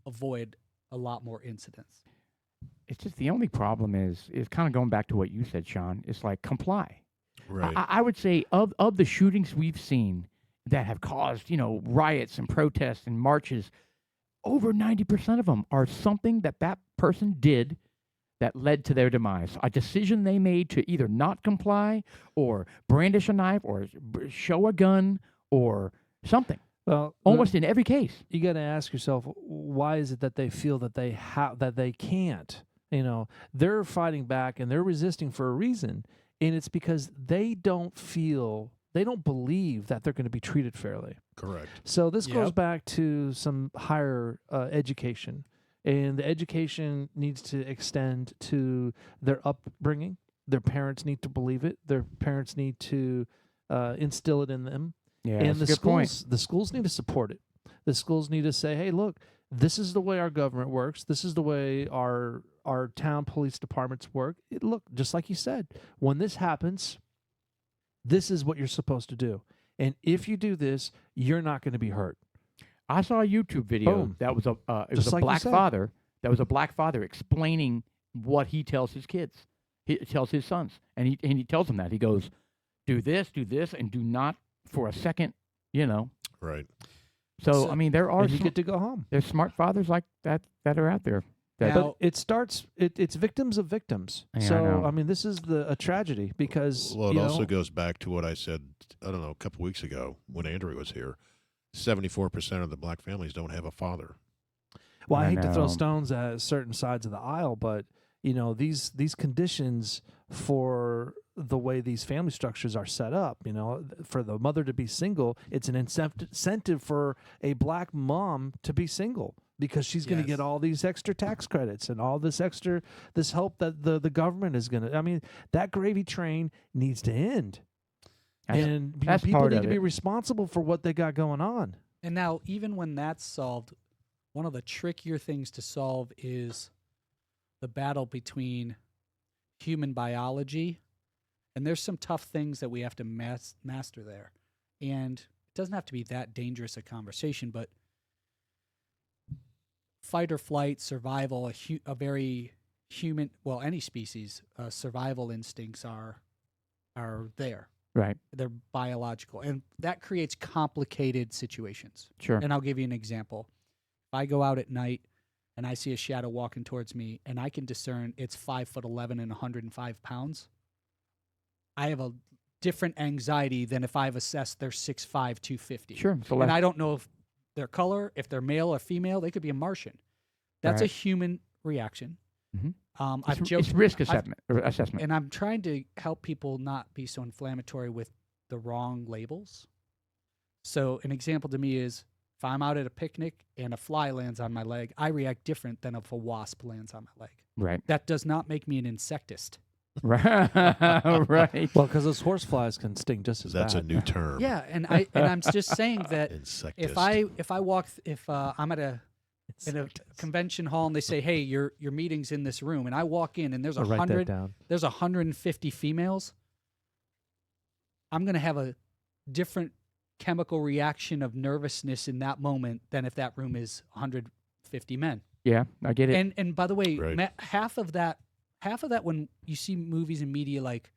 avoid a lot more incidents? It's just the only problem is kind of going back to what you said, Sean. It's like comply. Right. I would say of the shootings we've seen that have caused, riots and protests and marches, over 90% of them are something that person did that led to their demise. A decision they made to either not comply or brandish a knife or show a gun or something. Well, Almost in every case. you got to ask yourself, why is it that they feel that they can't? They're fighting back and they're resisting for a reason, and it's because they don't believe that they're going to be treated fairly. Correct. So this goes Yep. back to some higher education, and the education needs to extend to their upbringing. Their parents need to believe it. Their parents need to instill it in them. Yeah, And that's a good point. the schools need to support it. The schools need to say, hey, look, this is the way our government works. This is the way our town police departments work. Look, just like you said, when this happens, this is what you're supposed to do. And if you do this, you're not going to be hurt. I saw a YouTube video Boom. that was it Just was a like you black said. father. That was a black father explaining what he tells his kids. He tells his sons, and he tells them that he goes, do this, and do not for a second, Right. So, So- I mean, there are And you get to go home. there's smart fathers like that are out there. That, Now- But it starts. It's victims of victims. Yeah, I So know. I mean, this is a tragedy because Well, it you also know, goes back to what I said, I don't know, a couple weeks ago when Andrew was here. 74% of the black families don't have a father. Well, I I hate to throw know. stones at certain sides of the aisle, but these conditions for the way these family structures are set up, for the mother to be single, it's an incentive for a black mom to be single because she's going to Yes. get all these extra tax credits and all this help that the government is going to. I mean, that gravy train needs to end. That's- And that's people part need of to be it. responsible for what they got going on. And now, even when that's solved, one of the trickier things to solve is the battle between human biology, and there's some tough things that we have to master there. And it doesn't have to be that dangerous a conversation, but fight or flight, survival, a very human, well, any species, survival instincts are there. right, They're biological, and that creates complicated situations. sure, And I'll give you an example. If I go out at night and I see a shadow walking towards me, and I can discern it's 5'11" and 105 pounds, I have a different anxiety than if I've assessed they're 6'5", 250. Sure. So And I don't know if their color, if they're male or female, they could be a Martian. That's a Right. human reaction. Mhm. I've joked, it's risk I've- assessment. and I'm trying to help people not be so inflammatory with the wrong labels. So an example to me is if I'm out at a picnic and a fly lands on my leg, I react different than if a wasp lands on my leg. Right. That does not make me an insectist. Right. Right. Well, because those horse flies can sting just as That's a bad. new term. Yeah, and I'm just saying that Insectist. if I'm at in a convention hall and they say, "Hey, your meeting's in this room," and I walk in and there's I'll write that 100 down. there's 150 females, I'm going to have a different chemical reaction of nervousness in that moment than if that room is 150 men. Yeah, I get it. And by the way, Right. half of that when you see movies and media, like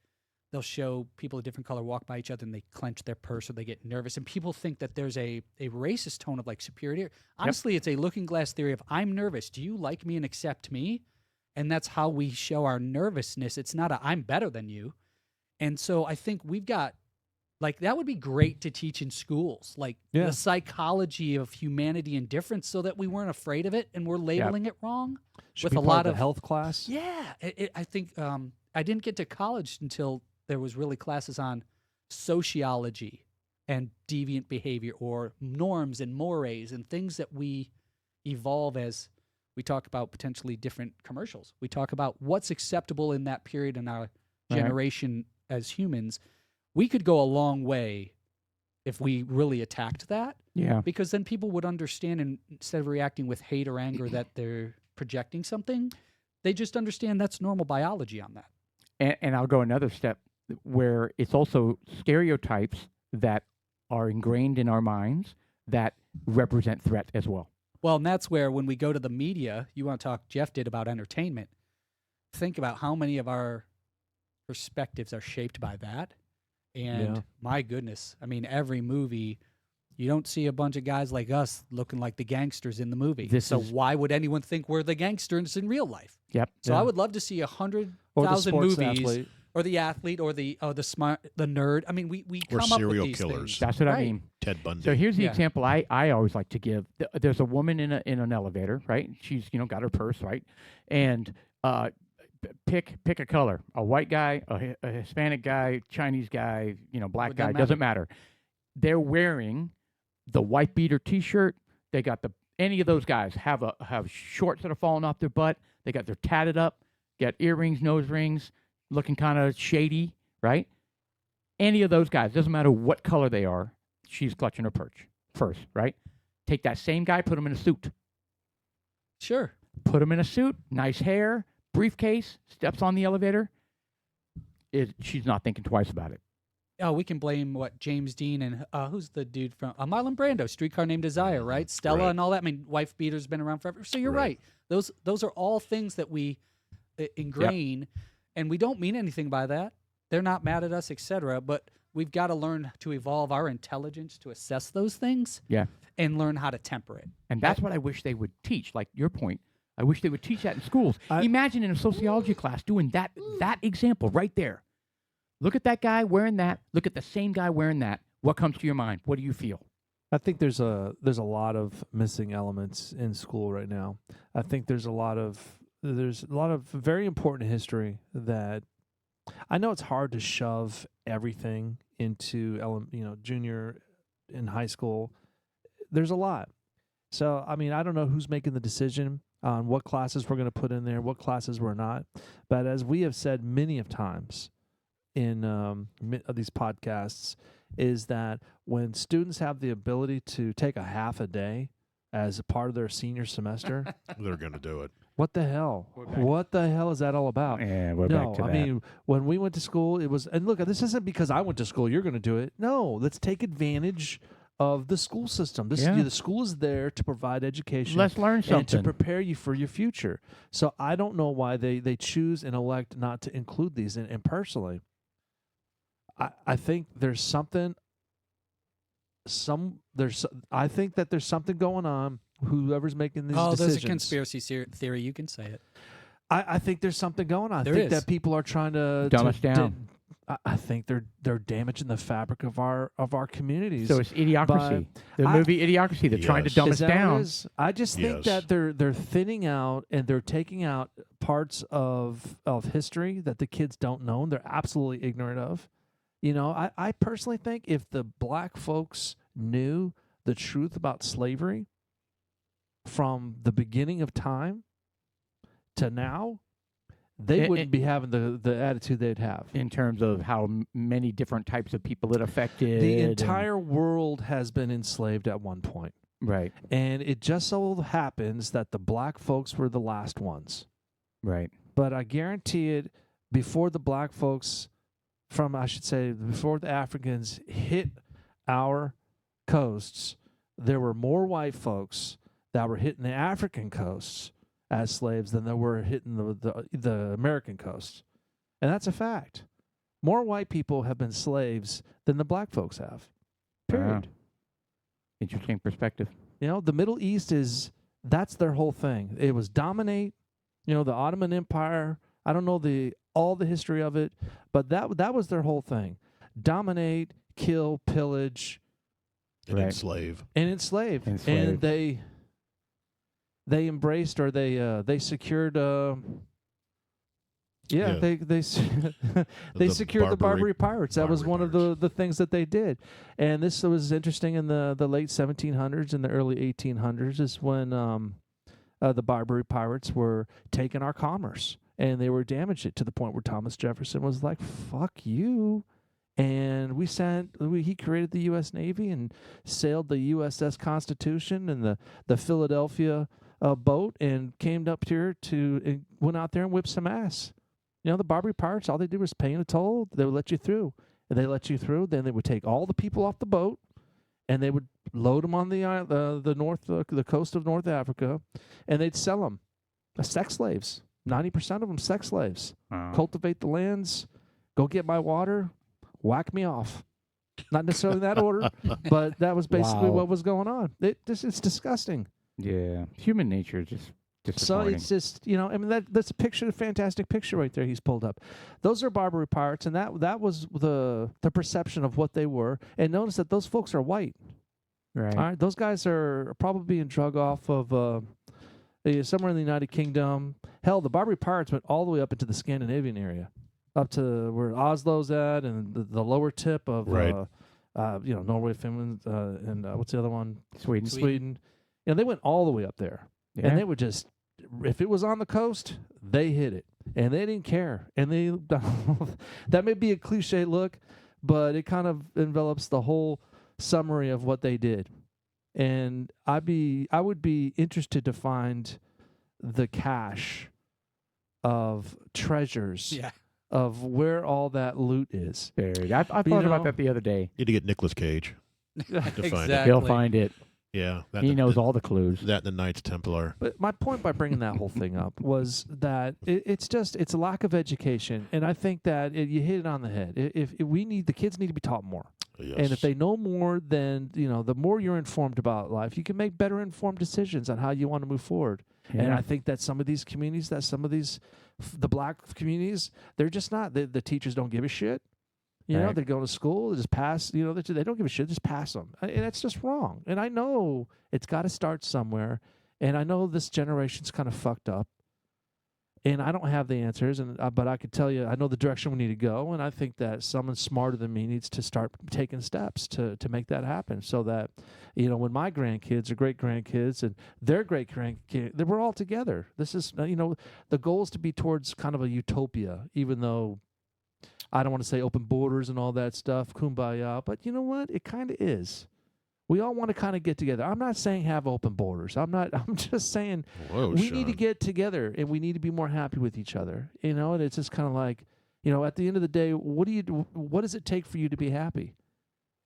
they'll show people a different color walk by each other and they clench their purse or they get nervous, and people think that there's a racist tone of like superiority. Honestly, it's a looking glass theory of I'm nervous. Do you like me and accept me? And that's how we show our nervousness. It's not a I'm better than you. And so I think we've got like that would be great to teach in schools, like Yeah. the psychology of humanity and difference, so that we weren't afraid of it and we're labeling it wrong. Should with be a part lot of of the health class. Yeah, I think I didn't get to college until there was really classes on sociology and deviant behavior or norms and mores and things that we evolve as we talk about potentially different commercials. We talk about what's acceptable in that period in our Right. generation as humans. We could go a long way if we really attacked that, Yeah. because then people would understand, and instead of reacting with hate or anger that they're projecting something, they just understand that's normal biology on that. And I'll go another step where it's also stereotypes that are ingrained in our minds that represent threat as well. Well, and that's where when we go to the media, you want to talk, Jeff did, about entertainment. Think about how many of our perspectives are shaped by that. And Yeah. my goodness, I mean, every movie, you don't see a bunch of guys like us looking like the gangsters in the movie. This So is- why would anyone think we're the gangsters in real life? Yep. So Yeah. I would love to see Or the 100,000 sports movies, athlete. or the athlete, or the nerd. I mean, we Or come up serial with these killers. things. That's what I Right. mean. Ted Bundy. So here's the Yeah. example I always like to give. There's a woman in an elevator, right? She's got her purse, right? And pick a color. A white guy, a Hispanic guy, Chinese guy, black It guy, doesn't doesn't matter. They're wearing the white beater T-shirt. They got any of those guys have shorts that are falling off their butt. They're tatted up, got earrings, nose rings, looking kind of shady, right? Any of those guys, doesn't matter what color they are, she's clutching her purse, right? Take that same guy, put him in a suit. Sure. Put him in a suit, nice hair, briefcase, steps on the elevator. She's not thinking twice about it. Oh, we can blame James Dean and who's the dude from Marlon Brando, Streetcar Named Desire, right? Stella Right. and all that. I mean, wife beater's been around forever. So you're Right. right. Those are all things that we ingrain, and we don't mean anything by that. They're not mad at us, etc. But we've got to learn to evolve our intelligence to assess those things. Yeah. And learn how to temper it. And that's what I wish they would teach, like your point. I wish they would teach that in schools. I- Imagine in a sociology class doing that example right there. Look at that guy wearing that. Look at the same guy wearing that. What comes to your mind? What do you feel? I think there's a lot of missing elements in school right now. I think there's a lot of very important history that I know it's hard to shove everything into junior and high school. There's a lot. So I mean, I don't know who's making the decision on what classes we're going to put in there, what classes we're not. But as we have said many of times in these podcasts, is that when students have the ability to take a half a day as a part of their senior semester, They're going to do it. what the hell? We're back. What the hell is that all about? Yeah, we're No, back to I that. mean, when we went to school, it was, and look, this isn't because I went to school, you're going to do it. No, let's take advantage of the school system. Yeah. The school is there to provide education. Let's learn and to something. prepare you for your future. So I don't know why they choose and elect not to include these. And personally, I think there's something. I think that there's something going on whoever's making these Oh, decisions. there's a conspiracy theory. You can say it. I think there's something going on. I There think is. that people are trying to Dumb us down. I think they're damaging the fabric of our communities. So it's Idiocracy. The movie Idiocracy. They're trying to Yes. dumb Is us that what it down. is? I just think Yes. that they're thinning out and they're taking out parts of history that the kids don't know and they're absolutely ignorant of. You know, I personally think if the black folks knew the truth about slavery from the beginning of time to now, they wouldn't be having the attitude they'd have. In terms of how many different types of people it affected. The and- entire world has been enslaved at one point. Right. And it just so happens that the black folks were the last ones. Right. But I guarantee it, before the black folks before the Africans hit our coasts, there were more white folks that were hitting the African coasts as slaves than there were hitting the American coasts. And that's a fact. More white people have been slaves than the black folks have. Period. Wow. Interesting perspective. You know, the Middle East that's their whole thing. It was dominate, the Ottoman Empire. I don't know all the history of it, but that was their whole thing. Dominate, kill, pillage, And Right. enslave. and enslave. Enslave. And they embraced or they secured Yeah. they secured the Barbary pirates. That was Barbary one of the things that they did. And this was interesting in the late 1700s and the early 1800s is when the Barbary pirates were taking our commerce and they were damaged it to the point where Thomas Jefferson was like, fuck you. And he created the U.S. Navy and sailed the USS Constitution and the Philadelphia boat and came up here and went out there and whipped some ass. The Barbary pirates, all they did was paying a toll. They would let you through. And they let you through. Then they would take all the people off the boat and they would load them on the coast of North Africa, and they'd sell them as sex slaves. 90% of them sex slaves. Cultivate the lands, go get my water, whack me off. Not necessarily in that order, but that was basically Wow. what was going on. It's disgusting. Yeah. Human nature is just So disappointing. it's just, that's a fantastic picture right there he's pulled up. Those are Barbary pirates, and that was the perception of what they were. And notice that those folks are white. Right. All right, those guys are probably being drug off of somewhere in the United Kingdom. Hell, the Barbary pirates went all the way up into the Scandinavian area, up to where Oslo's at, and the lower tip of Right. Norway, Finland, and what's the other one? Sweden. Sweden. They went all the way up there, Yeah. and they would just, if it was on the coast, they hit it, and they didn't care. And they that may be a cliche look, but it kind of envelops the whole summary of what they did. And I would be interested to find the cache of treasures Yeah. of where all that loot is. Buried. I thought You know- about that the other day. Need to get Nicolas Cage. Exactly. He'll find it. Yeah. He knows all the clues. That and the Knights Templar. But my point by bringing that whole thing up was that it's a lack of education, and I think that you hit it on the head. If the kids need to be taught more, Yes. and if they know more, then the more you're informed about life, you can make better informed decisions on how you want to move forward. And Yeah. I think that some of these communities, the black communities, they're just not. The teachers don't give a shit. Right. They go to school, they just pass. They don't give a shit, just pass them. And that's just wrong. And I know it's got to start somewhere. And I know this generation's kind of fucked up. And I don't have the answers, but I could tell you, I know the direction we need to go. And I think that someone smarter than me needs to start taking steps to make that happen, so that when my grandkids or great grandkids and their great grandkids, we're all together. This is the goal is to be towards kind of a utopia, even though I don't want to say open borders and all that stuff, kumbaya, but you know what? It kind of is. We all want to kind of get together. I'm not saying have open borders. I'm just saying Whoa, we need to Sean. get together and we need to be more happy with each other. And it's just kind of like, at the end of the day, what does it take for you to be happy?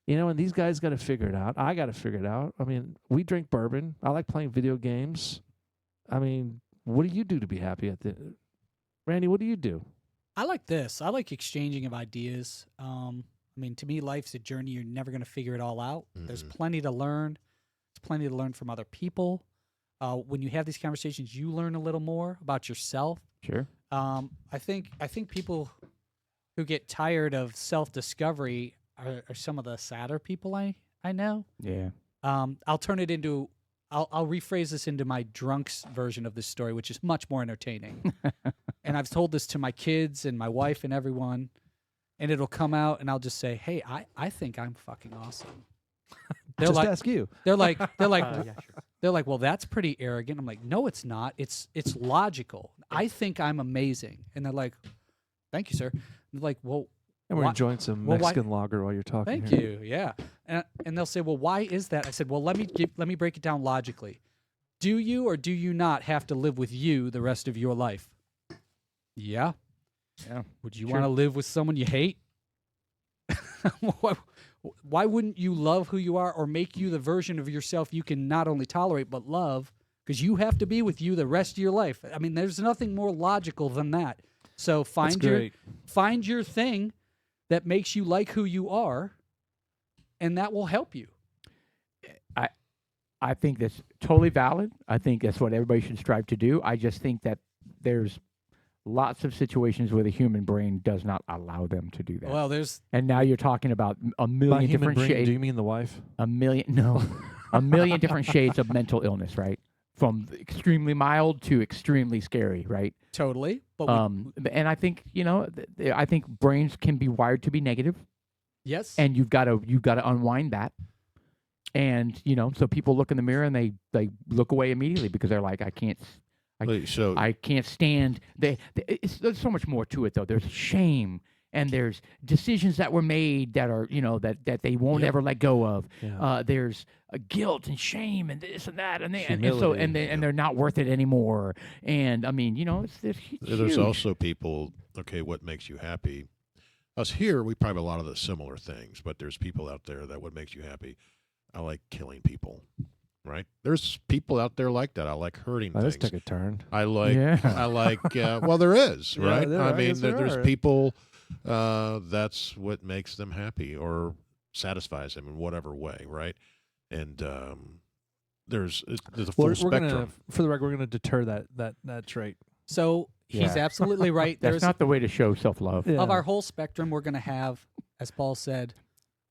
And these guys got to figure it out. I got to figure it out. I mean, we drink bourbon. I like playing video games. I mean, what do you do to be happy Randy, what do you do? I like this. I like exchanging of ideas. To me, life's a journey. You're never going to figure it all out. There's Mm-mm. plenty to learn. There's plenty to learn from other people. when you have these conversations, you learn a little more about yourself. Sure. I think people who get tired of self-discovery are some of the sadder people I know. Yeah. I'll turn it into I'll rephrase this into my drunk's version of this story, which is much more entertaining. And I've told this to my kids and my wife and everyone, and it'll come out, and I'll just say, "Hey, I think I'm fucking awesome." Just ask you. They're like, Yeah, sure. they're like, well, that's pretty arrogant. I'm like, no, it's not. It's logical. I think I'm amazing. And they're like, thank you, sir. And they're like, well, And we're why- enjoying some well, why- Mexican lager while you're talking. thank here. you. Yeah. And they'll say, well, why is that? I said, well, let me break it down logically. Do you or do you not have to live with you the rest of your life? Yeah. Yeah. Would you Sure. want to live with someone you hate? Why wouldn't you love who you are or make you the version of yourself you can not only tolerate but love? Because you have to be with you the rest of your life. I mean, there's nothing more logical than that. So That's find great. your thing that makes you like who you are, and that will help you. I think that's totally valid. I think that's what everybody should strive to do. I just think that there's lots of situations where the human brain does not allow them to do that. Well, there's And now you're talking about a By million human different brain, do shades. you mean the wife? A million different shades of mental illness, right? From extremely mild to extremely scary, right? totally. But And I think I think brains can be wired to be negative, yes. and you've got to unwind that. And so people look in the mirror and they look away immediately because they're like, I can't stand. There's so much more to it though. There's shame and there's decisions that were made that are that they won't ever let go of. Yeah. There's guilt and shame and this and that and Humility. they're not worth it anymore. And I mean, it's There's huge. also people, okay, what makes you happy? Us here, we probably have a lot of the similar things, but there's people out there that what makes you happy. I like killing people, right? There's people out there like that. I like hurting This things. took a turn. I like, Yeah. well, there is, Yeah, right? there- I I mean, guess there there's are. people, that's what makes them happy or satisfies them in whatever way, right? And there's a full We're spectrum. gonna, for the record, we're gonna deter that trait. So he's Yeah. absolutely right. That's There's not the way to show self-love. Yeah. of our whole spectrum, we're going to have, as Paul said,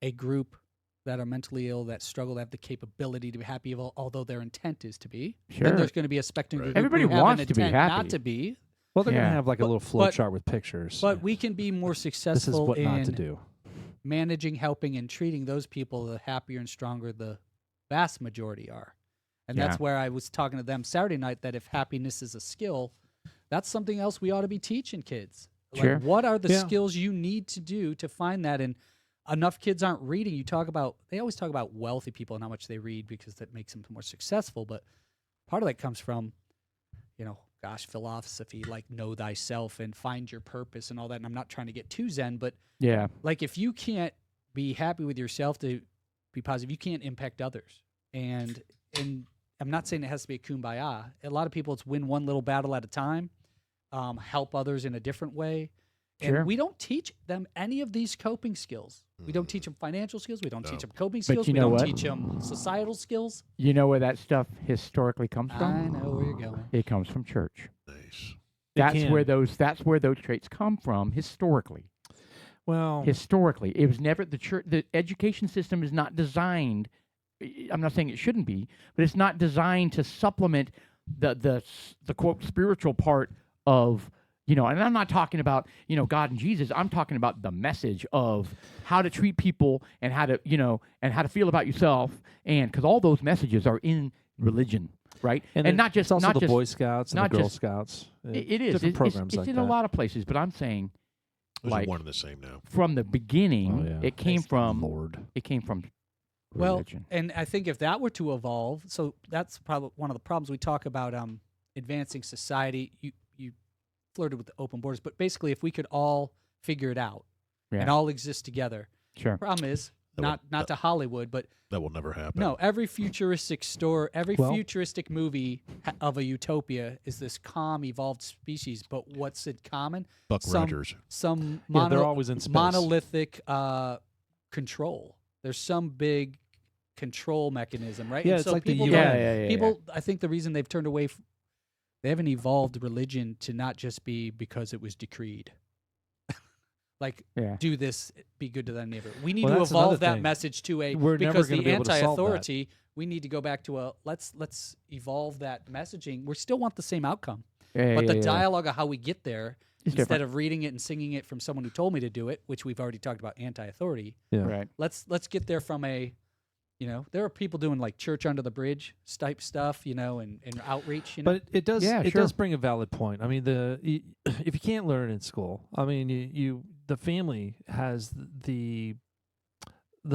a group that are mentally ill that struggle to have the capability to be happy, although their intent is to be. Sure. Then there's going to be a spectrum Right. group Everybody who have wants an to be intent happy. not to be. Well, they're Yeah. gonna have like a But- little flow but- chart with pictures. But we can be more this is successful what not to in do. managing, helping, and treating those people. The happier and stronger the vast majority are. And that's Yeah. where I was talking to them Saturday night that if happiness is a skill, that's something else we ought to be teaching kids. Like, Sure. what are the Yeah. skills you need to do to find that? And enough kids aren't reading. They always talk about wealthy people and how much they read because that makes them more successful. But part of that comes from, philosophy, like know thyself and find your purpose and all that. And I'm not trying to get too Zen, but Yeah. like if you can't be happy with yourself to be positive, you can't impact others. And I'm not saying it has to be a kumbaya. A lot of people, it's win one little battle at a time, help others in a different way. And Sure. we don't teach them any of these coping skills. We don't teach them financial skills. We don't No. teach them coping But skills. you We know don't what? teach them societal skills. You know where that stuff historically comes from? I know where you're going. It comes from church. Nice. That's can. where those traits come from historically. Well, Historically, it was never the church. The education system is not designed. I'm not saying it shouldn't be, but it's not designed to supplement the quote spiritual part of and I'm not talking about God and Jesus. I'm talking about the message of how to treat people and how to and how to feel about yourself, and because all those messages are in religion, right? and not just it's also not the just Boy Scouts and not the Girl just- Scouts. it is different programs it's like in that. a lot of places, but I'm saying Those like are one and the same now. from the beginning, Oh, yeah. it came from Lord. Well, religion. and I think if that were to evolve, so that's probably one of the problems we talk about advancing society. You flirted with the open borders, but basically if we could all figure it out and Yeah. all exist together. Sure. Problem is That not to Hollywood, but That will never happen. no, every futuristic Well- futuristic movie of a utopia is this calm evolved species, but what's in common? Buck some- Rogers. Some Yeah, they're always in space. monolithic control. There's some big control mechanism, right? Yeah, And it's so like the people UN. don't- people, I think the reason they've turned away, they haven't evolved religion to not just be because it was decreed. Like, Yeah. do this, be good to thy neighbor. We need Well, to that's another evolve that thing. message to a, We're never because gonna the be able to solve that. anti-authority, we need to go back to a, let's evolve that messaging. We still want the same outcome. But the dialogue of how we get there, It's instead different. of reading it and singing it from someone who told me to do it, which we've already talked about anti-authority, Yeah. Right. let's get there from a, there are people doing like church under the bridge type stuff, and outreach, But it does Yeah, it sure. does bring a valid point. I mean, if you can't learn in school, I mean, the family has the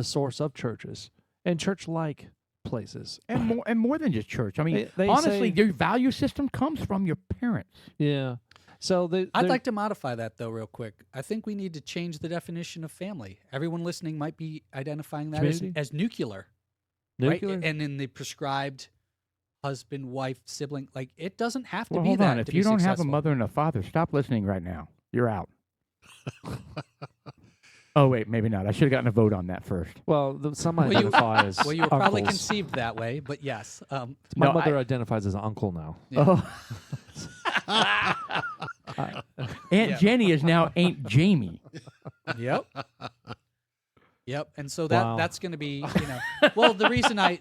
source of churches and church-like places. And more than just church. I mean, They honestly, say- your value system comes from your parents. Yeah. So I'd like to modify that though, real quick. I think we need to change the definition of family. Everyone listening might be identifying that Community? as nuclear, nuclear. right? And in the prescribed husband, wife, sibling, like it doesn't have to Well, be hold that. on. to If be you don't have a successful. mother and a father, stop listening right now. You're out. Oh, wait, maybe not. I should have gotten a vote on that first. Well, some Well, you- identify as well, you were probably uncles. conceived that way, but yes. My No, mother identifies as an uncle now. Yeah. Oh. Aunt Jenny is now Aunt Jamie. Yep. Yep. And so Wow. that's going to be, well, the reason I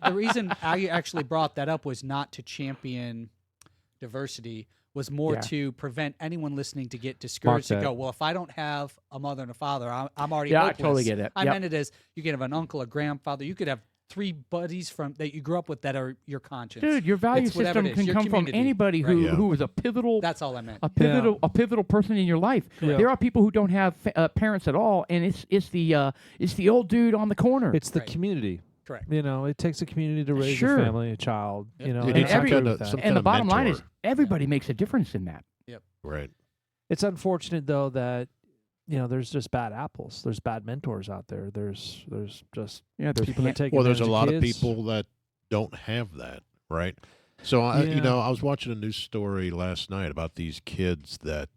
actually brought that up was not to champion diversity, was more Yeah. to prevent anyone listening to get discouraged to that. go, well, if I don't have a mother and a father, I'm already Yeah, I hopeless. totally get it. I Yep. meant it as you can have an uncle, a grandfather. You could have 3 buddies that you grew up with that are your conscience. Dude, your value It's whatever system it is, can your come from community, anybody who, right? Yeah. who is a pivotal That's all I meant. a pivotal person in your life. Yeah. There are people who don't have parents at all, and it's the old dude on the corner. It's the Right. community. Correct. It takes a community to raise Sure. a family, a child. Yep. You and need I some agree kind with of- that. some and kind the of bottom line is mentor. everybody makes a difference in that. Right. It's unfortunate though that there's just bad apples. There's bad mentors out there. There's just Yeah, there's people that take Well, there's a advantage lot of kids. people that don't have that, right? So I Yeah. I was watching a news story last night about these kids that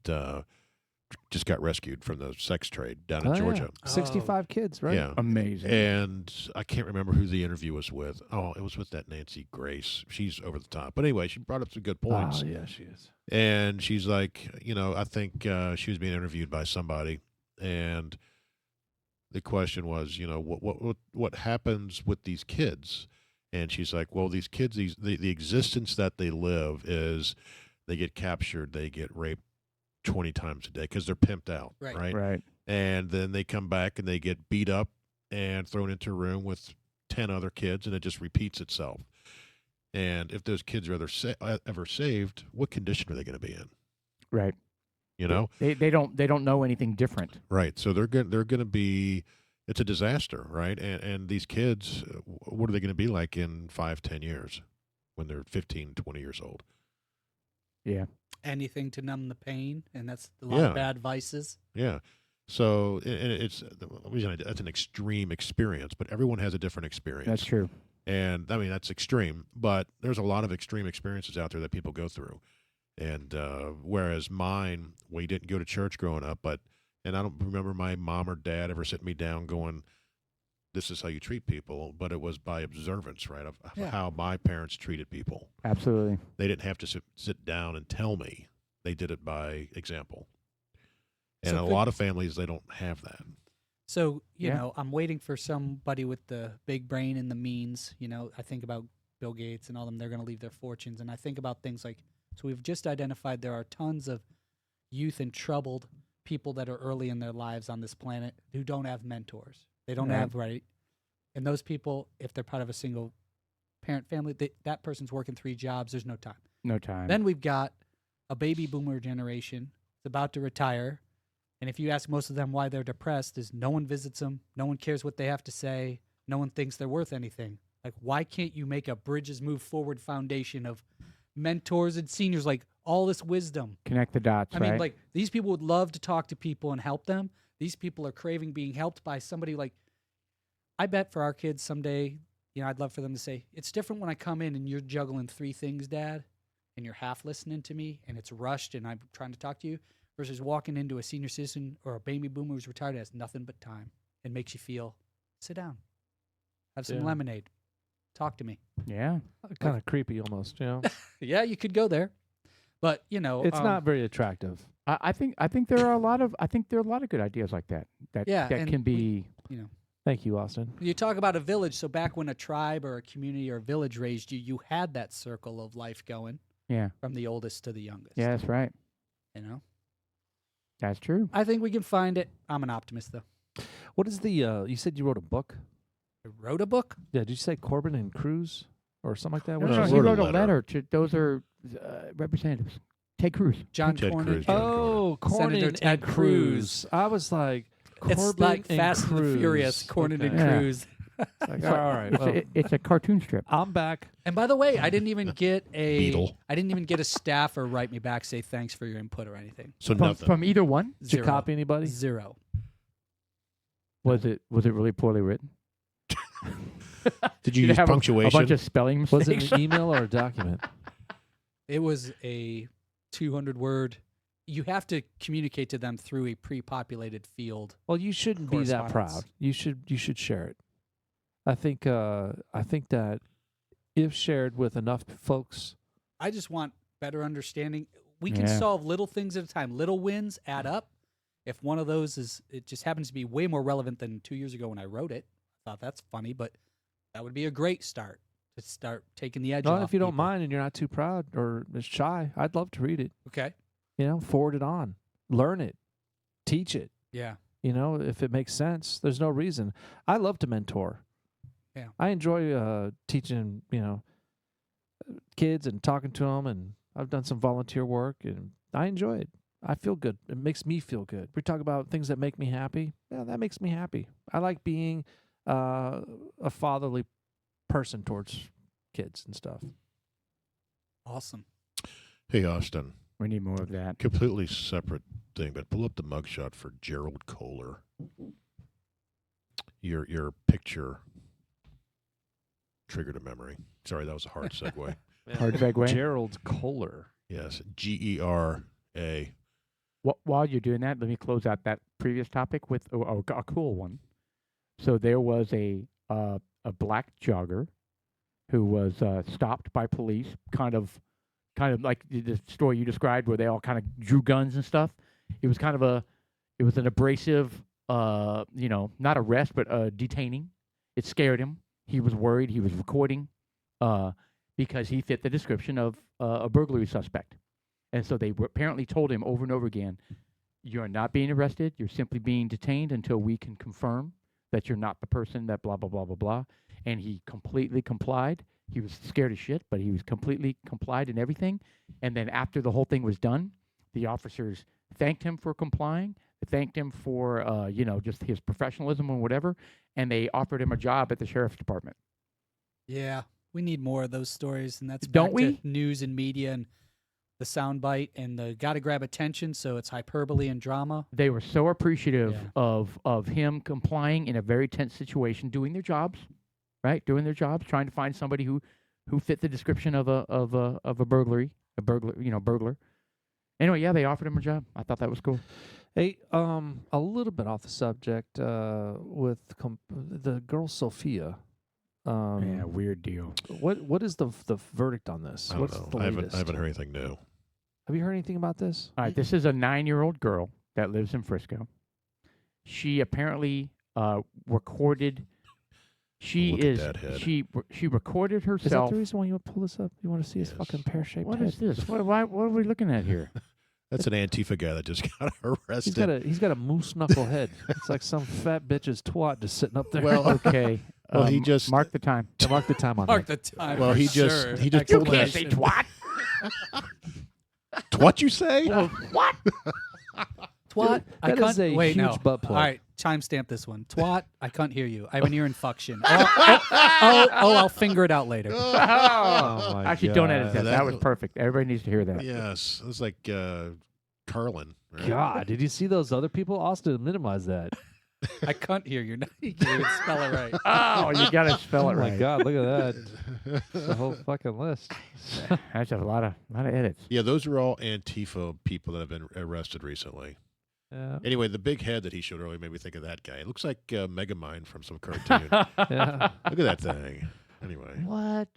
just got rescued from the sex trade down in Oh, yeah. Georgia. 65 kids, right? Yeah. amazing. And I can't remember who the interview was with. Oh, it was with that Nancy Grace. She's over the top. But anyway, she brought up some good points. Oh, yeah, she is. And she's like, I think she was being interviewed by somebody, and the question was, what happens with these kids? And she's like, well, these kids, the existence that they live is they get captured, they get raped 20 times a day because they're pimped out, Right. Right. And then they come back and they get beat up and thrown into a room with 10 other kids, and it just repeats itself. And if those kids are ever saved, what condition are they going to be in? Right. They don't know anything different. Right. So they're going to be. It's a disaster, right? And these kids, what are they going to be like in 5-10 years when they're 15, 20 years old? Yeah. Anything to numb the pain, and that's a lot Yeah. of bad vices. Yeah. So it's that's an extreme experience, but everyone has a different experience. That's true. And I mean, that's extreme, but there's a lot of extreme experiences out there that people go through. And whereas mine, we didn't go to church growing up, and I don't remember my mom or dad ever sitting me down going, this is how you treat people, but it was by observance, right, of Yeah. how my parents treated people. Absolutely. They didn't have to sit down and tell me. They did it by example. And So a could- lot of families, they don't have that. So, Yeah. I'm waiting for somebody with the big brain and the means. I think about Bill Gates and all them. They're going to leave their fortunes. And I think about things like, so we've just identified there are tons of youth and troubled people that are early in their lives on this planet who don't have mentors. They don't Right. have, right? And those people, if they're part of a single parent family, that person's working 3 jobs. There's no time. No time. Then we've got a baby boomer generation that's about to retire. And if you ask most of them why they're depressed, is no one visits them, no one cares what they have to say, no one thinks they're worth anything. Like, why can't you make a Bridges Move Forward foundation of mentors and seniors, like all this wisdom? Connect the dots, I right? mean, like, these people would love to talk to people and help them. These people are craving being helped by somebody like, I bet for our kids someday, I'd love for them to say, it's different when I come in and you're juggling 3 things, Dad, and you're half listening to me and it's rushed and I'm trying to talk to you, versus walking into a senior citizen or a baby boomer who's retired and has nothing but time and makes you feel, sit down, have some Yeah. lemonade. Talk to me. Yeah. Kind of creepy almost, you know. Yeah, you could go there, but It's not very attractive. I think there are a lot of good ideas like that. Yeah, That and can be. Thank you, Austin. You talk about a village. So back when a tribe or a community or a village raised you, you had that circle of life going Yeah. from the oldest to the youngest. Yeah, that's right. You know, That's true. I think we can find it. I'm an optimist, though. What is the? You said you wrote a book. I wrote a book. Yeah, did you say Corbin and Cruz or something like that? No, What no, did he you say? wrote a letter. letter to those are representatives. Ted Cruz. John Ted Cornyn. Cruz, John Oh, Senator Cornyn Ted and Cruz. I was like, Corbin It's like and Fast Cruz. and the Furious, Cornyn and Yeah. Cruz. It's like, all right, well, It's a cartoon strip. I'm back. And by the way, I didn't even get Beetle. a staffer write me back, say thanks for your input or anything. So From, nothing. from either one. Did you Zero. copy anybody? Zero. Was it really poorly written? Did you Did it use have a punctuation? bunch of spelling Was mistakes? it an email or a document? It was a 200-word. You have to communicate to them through a pre-populated field. Well, you shouldn't be that Correspondence. proud. You should share it. I think that if shared with enough folks, I just want better understanding. We can Yeah. solve little things at a time. Little wins add up. If one of those it just happens to be way more relevant than 2 years ago when I wrote it. I thought that's funny, but that would be a great start to start taking the edge well, off. if you don't people. mind and you're not too proud or shy, I'd love to read it. Okay. Forward it on, learn it, teach it. Yeah. If it makes sense, there's no reason. I love to mentor. Yeah. I enjoy teaching, kids and talking to them, and I've done some volunteer work, and I enjoy it. I feel good. It makes me feel good. We talk about things that make me happy. Yeah, that makes me happy. I like being a fatherly person towards kids and stuff. Awesome. Hey, Austin. We need more of that. Completely separate thing, but pull up the mugshot for Gerald Kohler. Your picture triggered a memory. Sorry, that was a hard segue. Hard segue. Gerald Kohler. Yes, GERA. While you're doing that, let me close out that previous topic with a cool one. So there was a black jogger who was stopped by police, kind of like the story you described, where they all kind of drew guns and stuff. It was an abrasive, not arrest, but detaining. It scared him. He was worried. He was recording because he fit the description of a burglary suspect. And so they apparently told him over and over again, you're not being arrested. You're simply being detained until we can confirm that you're not the person that blah, blah, blah, blah, blah. And he completely complied. He was scared as shit, but he was completely complied in everything. And then after the whole thing was done, the officers thanked him for complying, thanked him for, just his professionalism or whatever, and they offered him a job at the sheriff's department. Yeah. We need more of those stories, and that's Don't back we? to news and media and the soundbite and the got to grab attention, so it's hyperbole and drama. They were so appreciative Yeah. of him complying in a very tense situation, doing their jobs, right? Doing their jobs, trying to find somebody who fit the description of a burglary, burglar. Anyway, yeah, they offered him a job. I thought that was cool. Hey, a little bit off the subject with the girl Sophia. Weird deal. What is the verdict on this? I don't What's know. the I latest? haven't heard anything new. Have you heard anything about this? All right, this is a 9-year-old girl that lives in Frisco. She apparently recorded. She Look at is that head. she recorded Is that herself. the reason why you pull this up? You want to see his Yes. fucking pear-shaped What head? is this? What are we looking at here? That's an Antifa guy that just got arrested. He's got a moose knuckle head. It's like some fat bitch's twat just sitting up there. Well, Okay. Well, he just- mark the time. mark the time on Mark that. the time. Well, for he just- sure. he just You pulled can't that- say twat. What you say? What? Twat. I That can't is a wait. huge No. butt plug. All right, timestamp this one. Twat. I can't hear you. I have an ear infection. I'll finger it out later. Oh, my Actually, don't edit that. God. That was perfect. Everybody needs to hear that. Yes, it was like Carlin. Right? God, did you see those other people? Austin, minimize that. I can't hear you. You can't even spell it right. Oh, you got to spell Oh it my right. God, look at that. The whole fucking list. That's a lot of edits. Yeah, those are all Antifa people that have been arrested recently. Yeah. Anyway, the big head that he showed earlier made me think of that guy. It looks like Megamind from some cartoon. Yeah. Look at that thing. Anyway. What?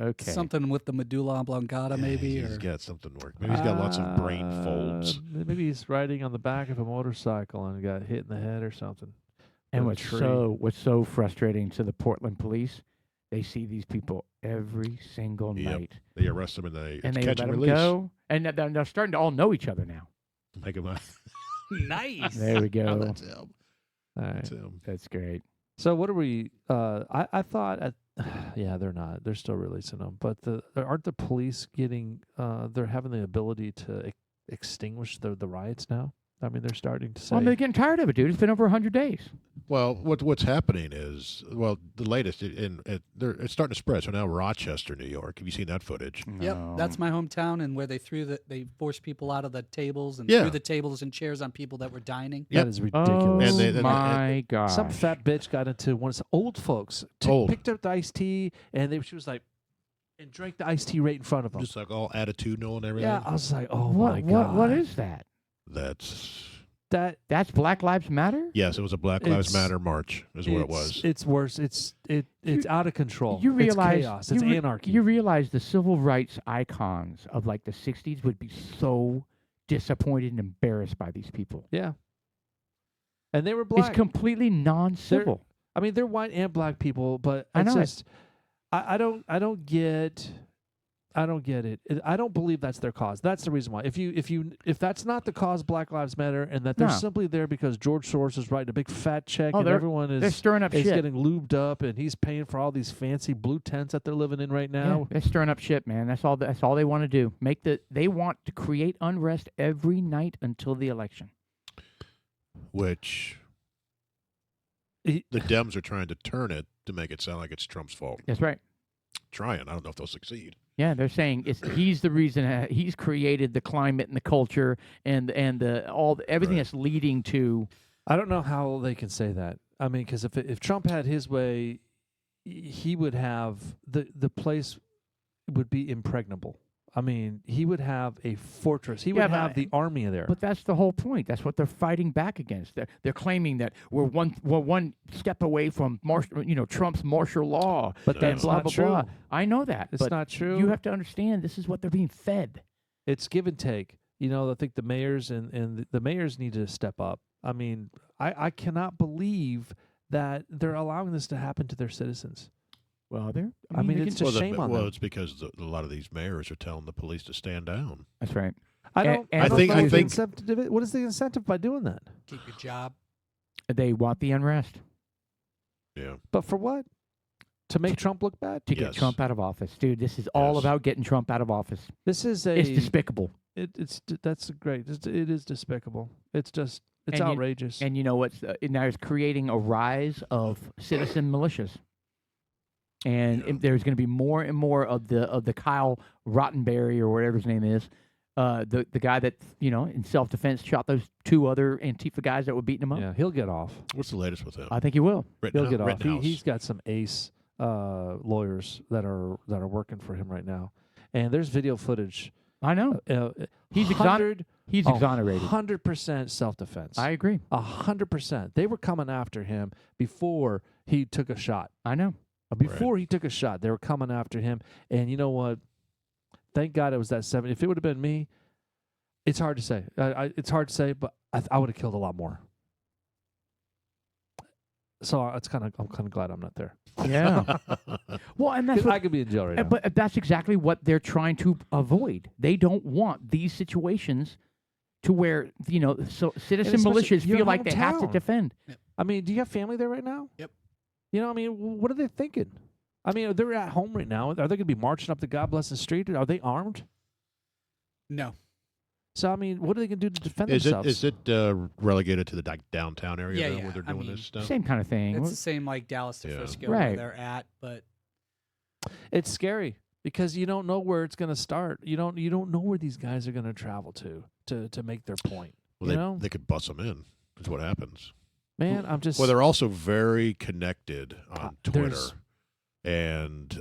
Okay. Something with the medulla oblongata, maybe. He's Or got something working. Maybe he's got lots of brain folds. Maybe he's riding on the back of a motorcycle and got hit in the head or something. And With a what's so frustrating to the Portland police, they see these people every single night. They arrest them and they They catch let and them release. go. And they're starting to all know each other now. Make him nice. There we go. That's him. All right. That's him. That's great. So what are we? I thought, yeah, they're not. They're still releasing them, but aren't the police getting? They're having the ability to extinguish the riots now. I mean, they're starting to say. Well, they're getting tired of it, dude. It's been over 100 days. Well, what's happening is, the latest, it's starting to spread. So now Rochester, New York. Have you seen that footage? Yep, No. that's my hometown, and where they they forced people out of the tables and Yeah. threw the tables and chairs on people that were dining. Yep. That is Oh ridiculous. And my gosh. Some fat bitch got into one of the old folks, picked up the iced tea, and she was like, and drank the iced tea right in front of them. Just like all attitudinal and everything. Yeah, I was like, oh my god, What is that? That's Black Lives Matter? Yes, it was a Black Lives It's- Matter march. Is what it was. It's worse. It's out of control. You realize it's chaos. It's anarchy. You realize the civil rights icons of like the 60s would be so disappointed and embarrassed by these people. Yeah. And they were black. It's completely non-civil. I mean, they're white and black people, but I it's know it. just I don't get it. I don't believe that's their cause. That's the reason why. If that's not the cause, Black Lives Matter, and that they're No. simply there because George Soros is writing a big fat check, and they're- everyone They're is stirring up shit. getting lubed up, and he's paying for all these fancy blue tents that they're living in right Yeah, now. they're stirring up shit, man. That's all they want to do. They want to create unrest every night until the election. Which He- the Dems are trying to turn it to make it sound like it's Trump's fault. That's right. Trying. I don't know if they'll succeed. Yeah, they're saying he's the reason he's created the climate and the culture and everything Right. that's leading to. I don't know how they can say that. I mean, because if Trump had his way, he would have the place would be impregnable. I mean, he would have a fortress. He would Yeah, but have the army there. But that's the whole point. That's what they're fighting back against. They're claiming that we're one step away from Trump's martial law. But Yeah. and that's blah not blah true. blah. I know that. It's but not true. You have to understand this is what they're being fed. It's give and take. I think the mayors and the mayors need to step up. I mean, I cannot believe that they're allowing this to happen to their citizens. Well, I mean, they it's can- just shame on them. it's because a lot of these mayors are telling the police to stand down. that's right. I don't. and I don't think- know I the think- incentive. What is the incentive by doing that? Keep your job. They want the unrest Yeah. But for what? To make Trump look bad? to get Yes. Trump out of office, dude. This is all Yes. about getting Trump out of office. This is It's despicable. That's great. It is despicable. It's just it's And you- outrageous. And you know what's now is creating a rise of citizen militias. And Yeah. there's going to be more and more of the Kyle Rottenberry or whatever his name is, the guy that in self-defense shot those two other Antifa guys that were beating him up. Yeah, he'll get off. What's the latest with him? I think he will. He'll get off. Rittenhouse. He's got some ace lawyers that are working for him right now, and there's video footage. I know. He's 100 He's exonerated. 100% self-defense. I agree. 100%. They were coming after him before he took a shot. I know. Before he took a shot, they were coming after him. And you know what? Thank God it was that 7. If it would have been me, it's hard to say. It's hard to say, but I would have killed a lot more. So I'm kind of glad I'm not there. Yeah. Well, and that's 'Cause what, I could be in jail right now. but that's exactly what they're trying to avoid. They don't want these situations to where so citizen especially militias your feel like they have to hometown. defend. I mean, do you have family there right now? Yep. I mean, what are they thinking? I mean, they're at home right now. Are they going to be marching up the God Bless the Street? Are they armed? No. So, I mean, what are they going to do to defend Is themselves? it relegated to the downtown area Yeah, though, yeah. where they're I doing mean, this stuff? Same kind of thing. It's the same like Dallas to Yeah. Frisco Right. where they're at, but It's scary because you don't know where it's going to start. You don't know where these guys are going to travel to make their point. Well, they could bus them in. Is what happens. Man, I'm just. Well, they're also very connected on Twitter, there's- and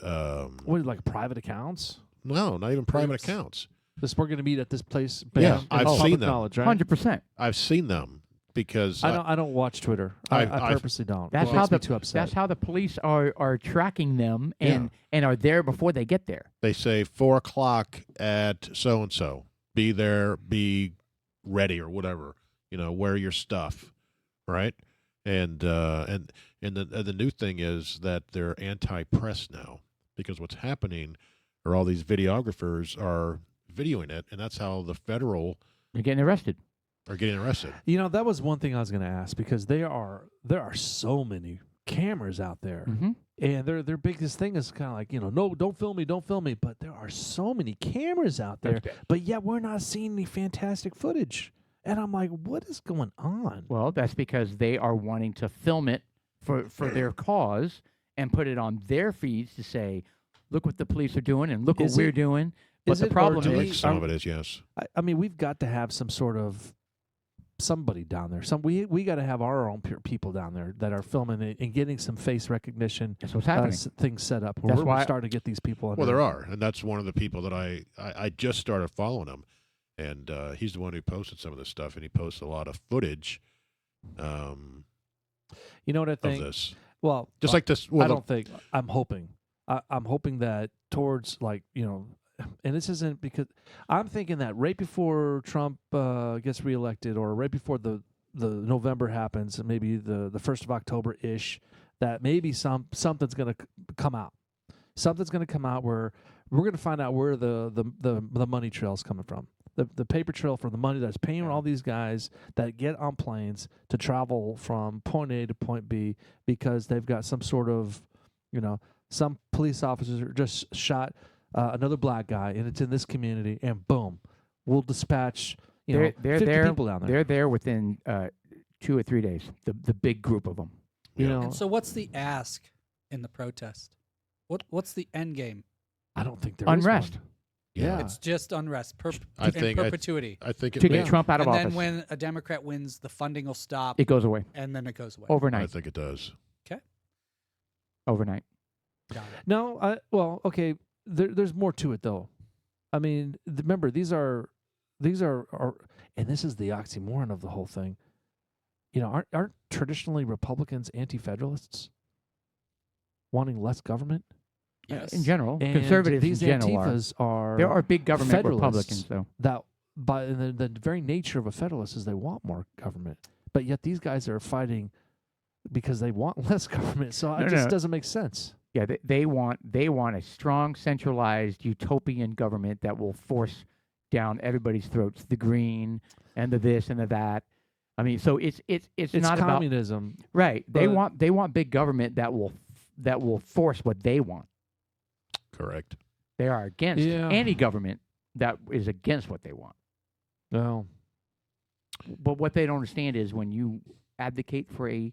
what, like private accounts? no, not even private Groups. accounts. We're going to meet at this place. Yeah, Bam, I've it's seen public them. knowledge, right? 100%. I've seen them because I don't watch Twitter. I purposely don't. That's It how makes me the too upset. that's how the police are tracking them and are there before they get there. they say 4:00 at so and so. Be there. Be ready or whatever. Wear your stuff, right? And the new thing is that they're anti-press now, because what's happening are all these videographers are videoing it, and that's how the federal They're getting arrested. are getting arrested. That was one thing I was going to ask, because there are so many cameras out there, Mm-hmm. and their biggest thing is kind of like, no, don't film me. But there are so many cameras out there, but yet we're not seeing any fantastic footage. And I'm like, what is going on? Well, that's because they are wanting to film it for their cause and put it on their feeds to say, look what the police are doing and look what we're doing. But is the it, or problem do I we- think some of it is, yes. I mean, we've got to have some sort of somebody down there. We got to have our own people down there that are filming it and getting some face recognition That's what's happening. things set up. That's We're why- starting to get these people. Well, there are, and that's one of the people that I just started following him, and he's the one who posted some of this stuff, and he posts a lot of footage You know what I of think? this. Well, Just like this. Well, I don't think. I'm hoping. I'm hoping that towards and this isn't because I'm thinking that right before Trump gets reelected, or right before the November happens, and maybe the 1st of October ish, that maybe something's going to come out. Something's going to come out where we're going to find out where the money trail is coming from. The paper trail for the money that's paying all these guys that get on planes to travel from point A to point B because they've got some sort of, some police officers just shot another black guy, and it's in this community, and boom, we'll dispatch 50 people down there. They're there within 2 or 3 days. The big group of them. And so, what's the ask in the protest? What's the end game? I don't think there Unrest. is one. Yeah. It's just unrest I in think perpetuity. I think it To may, get Trump out of and office. then when a Democrat wins, the funding will stop, It goes away and then it goes away. I overnight. think it does. Overnight. Got it. No, well, okay. There's more to it though. I mean, remember these are, and this is the oxymoron of the whole thing. Aren't traditionally Republicans anti-federalists, wanting less government? Yes. In general, And conservatives these in general Antifas are. There are big government Federalists Republicans, though. that by the very nature of a federalist is they want more government, but yet these guys are fighting because they want less government. So it just doesn't make sense. Yeah, they want a strong, centralized, utopian government that will force down everybody's throats the green and the this and the that. I mean, so it's not communism, about right. They but- want big government that will force what they want. Correct. They are against any government that is against what they want. No. But what they don't understand is when you advocate for a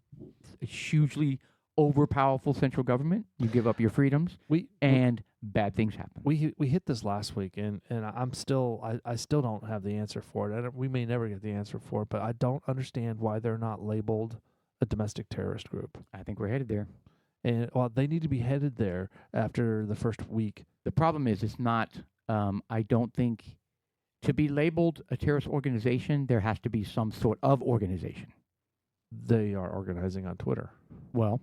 hugely overpowerful central government, you give up your freedoms, and bad things happen. We hit this last week, and I still don't have the answer for it. We may never get the answer for it, but I don't understand why they're not labeled a domestic terrorist group. I think we're headed there. And they need to be headed there after the first week. The problem is it's not, I don't think, to be labeled a terrorist organization, there has to be some sort of organization. They are organizing on Twitter. Well,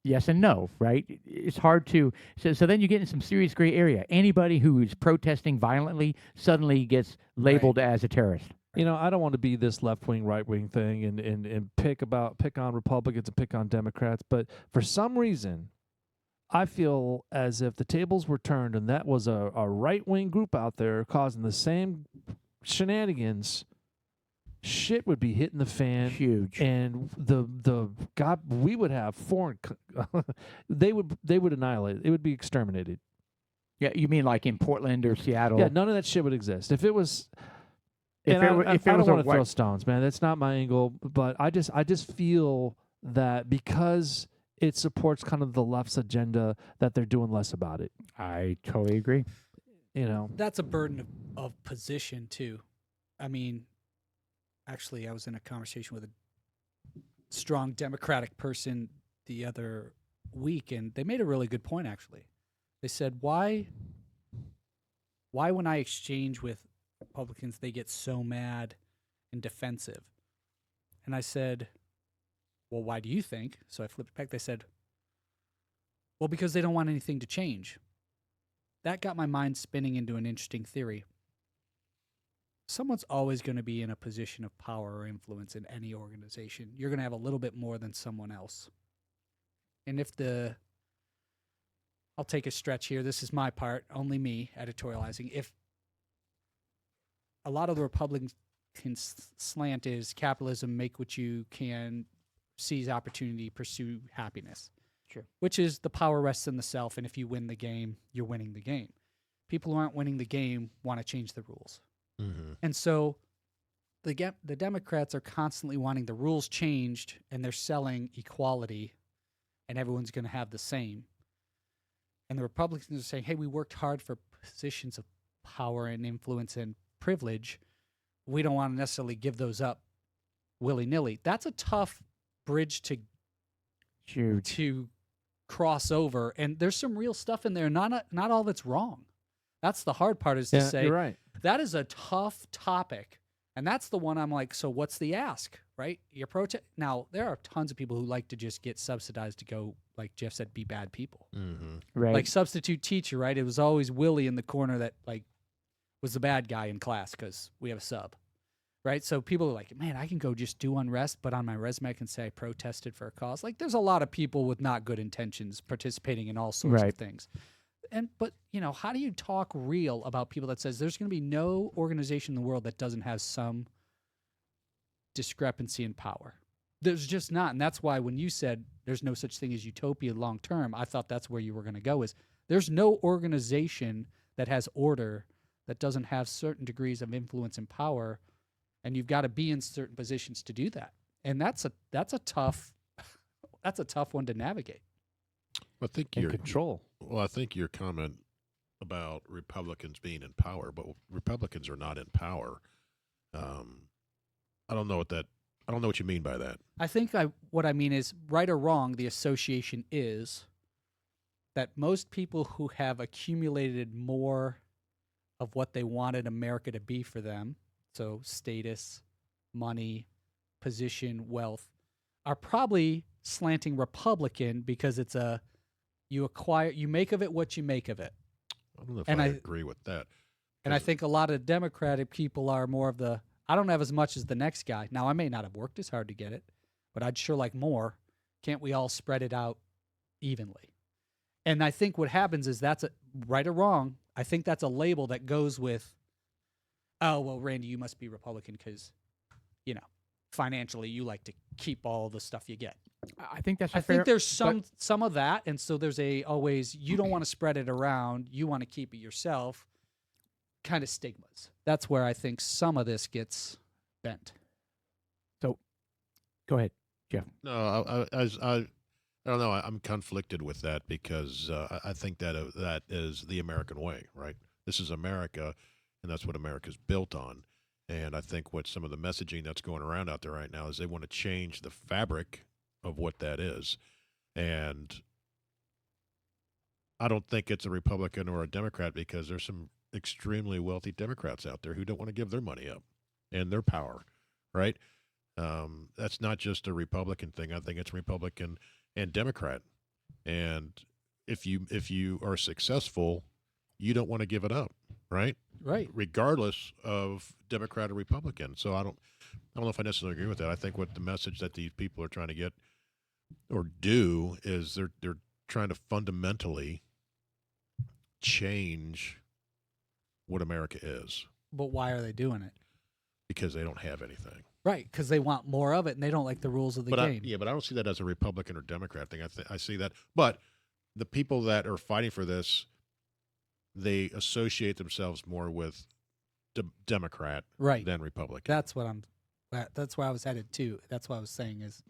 yes and no, right? It's hard to, so then you get in some serious gray area. Anybody who is protesting violently suddenly gets labeled as a terrorist. I don't want to be this left-wing, right-wing thing and pick on Republicans and pick on Democrats, but for some reason, I feel as if the tables were turned and that was a right-wing group out there causing the same shenanigans, shit would be hitting the fan. Huge. And we would have foreign, they would annihilate. It would be exterminated. Yeah, you mean like in Portland or Seattle? Yeah, none of that shit would exist if it was. If And it I was don't a want to white- throw stones, man. That's not my angle. But I just feel that because it supports kind of the left's agenda, that they're doing less about it. I totally agree. That's a burden of position too. I mean, actually, I was in a conversation with a strong Democratic person the other week, and they made a really good point. Actually, they said, "Why when I exchange with Republicans, they get so mad and defensive?" And I said, well, why do you think? So I flipped it back. They said, well, because they don't want anything to change. That got my mind spinning into an interesting theory. Someone's always going to be in a position of power or influence in any organization. You're going to have a little bit more than someone else. And if I'll take a stretch here. This is my part, only me editorializing. If a lot of the Republican slant is capitalism, make what you can, seize opportunity, pursue happiness. Sure. Which is the power rests in the self, and if you win the game, you're winning the game. People who aren't winning the game want to change the rules. Mm-hmm. And so the Democrats are constantly wanting the rules changed, and they're selling equality, and everyone's going to have the same. And the Republicans are saying, hey, we worked hard for positions of power and influence and privilege. We don't want to necessarily give those up willy-nilly. That's a tough bridge to cross over. And there's some real stuff in there. Not all that's wrong. That's the hard part, is to say, you're right. that is a tough topic. And that's the one I'm like, so what's the ask, right? Your protest. Now, there are tons of people who like to just get subsidized to go, like Jeff said, be bad people. Mm-hmm. Right. Like substitute teacher, right? It was always Willie in the corner that like was the bad guy in class because we have a sub, right? So people are like, man, I can go just do unrest, but on my resume I can say I protested for a cause. Like there's a lot of people with not good intentions participating in all sorts Right. of things. But how do you talk real about people that says there's going to be no organization in the world that doesn't have some discrepancy in power? There's just not. And that's why when you said there's no such thing as utopia long term, I thought that's where you were going to go, is there's no organization that has order that doesn't have certain degrees of influence and power, and you've got to be in certain positions to do that. And that's a tough one to navigate. I think And control. Well, I think your comment about Republicans being in power, but Republicans are not in power. I don't know what you mean by that. I think what I mean is, right or wrong, the association is that most people who have accumulated more of what they wanted America to be for them, so status, money, position, wealth, are probably slanting Republican because it's you make of it what you make of it. I don't know if And I I- agree with that. And I think a lot of Democratic people are more of I don't have as much as the next guy. Now, I may not have worked as hard to get it, but I'd sure like more. Can't we all spread it out evenly? And I think what happens is that's right or wrong. I think that's a label that goes with, oh, well, Randy, you must be Republican because, financially you like to keep all the stuff you get. I think that's. I think there's some of that, and so there's always you don't want to spread it around, you want to keep it yourself, kind of stigmas. That's where I think some of this gets bent. Go ahead, Jeff. No, I don't know. I'm conflicted with that because I think that is the American way, right? This is America, and that's what America's built on. And I think what some of the messaging that's going around out there right now is they want to change the fabric of what that is. And I don't think it's a Republican or a Democrat, because there's some extremely wealthy Democrats out there who don't want to give their money up and their power, right? That's not just a Republican thing. I think it's Republican and Democrat. And if you are successful, you don't want to give it up, right? Right. Regardless of Democrat or Republican. So I don't know if I necessarily agree with that. I think what the message that these people are trying to get or do is they're trying to fundamentally change what America is, But why are they doing it? because they don't have anything. Right, because they want more of it, and they don't like the rules of the game. But I don't see that as a Republican or Democrat thing. I see that. But the people that are fighting for this, they associate themselves more with Democrat Right. than Republican. That's what that's where I was headed too. That's what I was saying is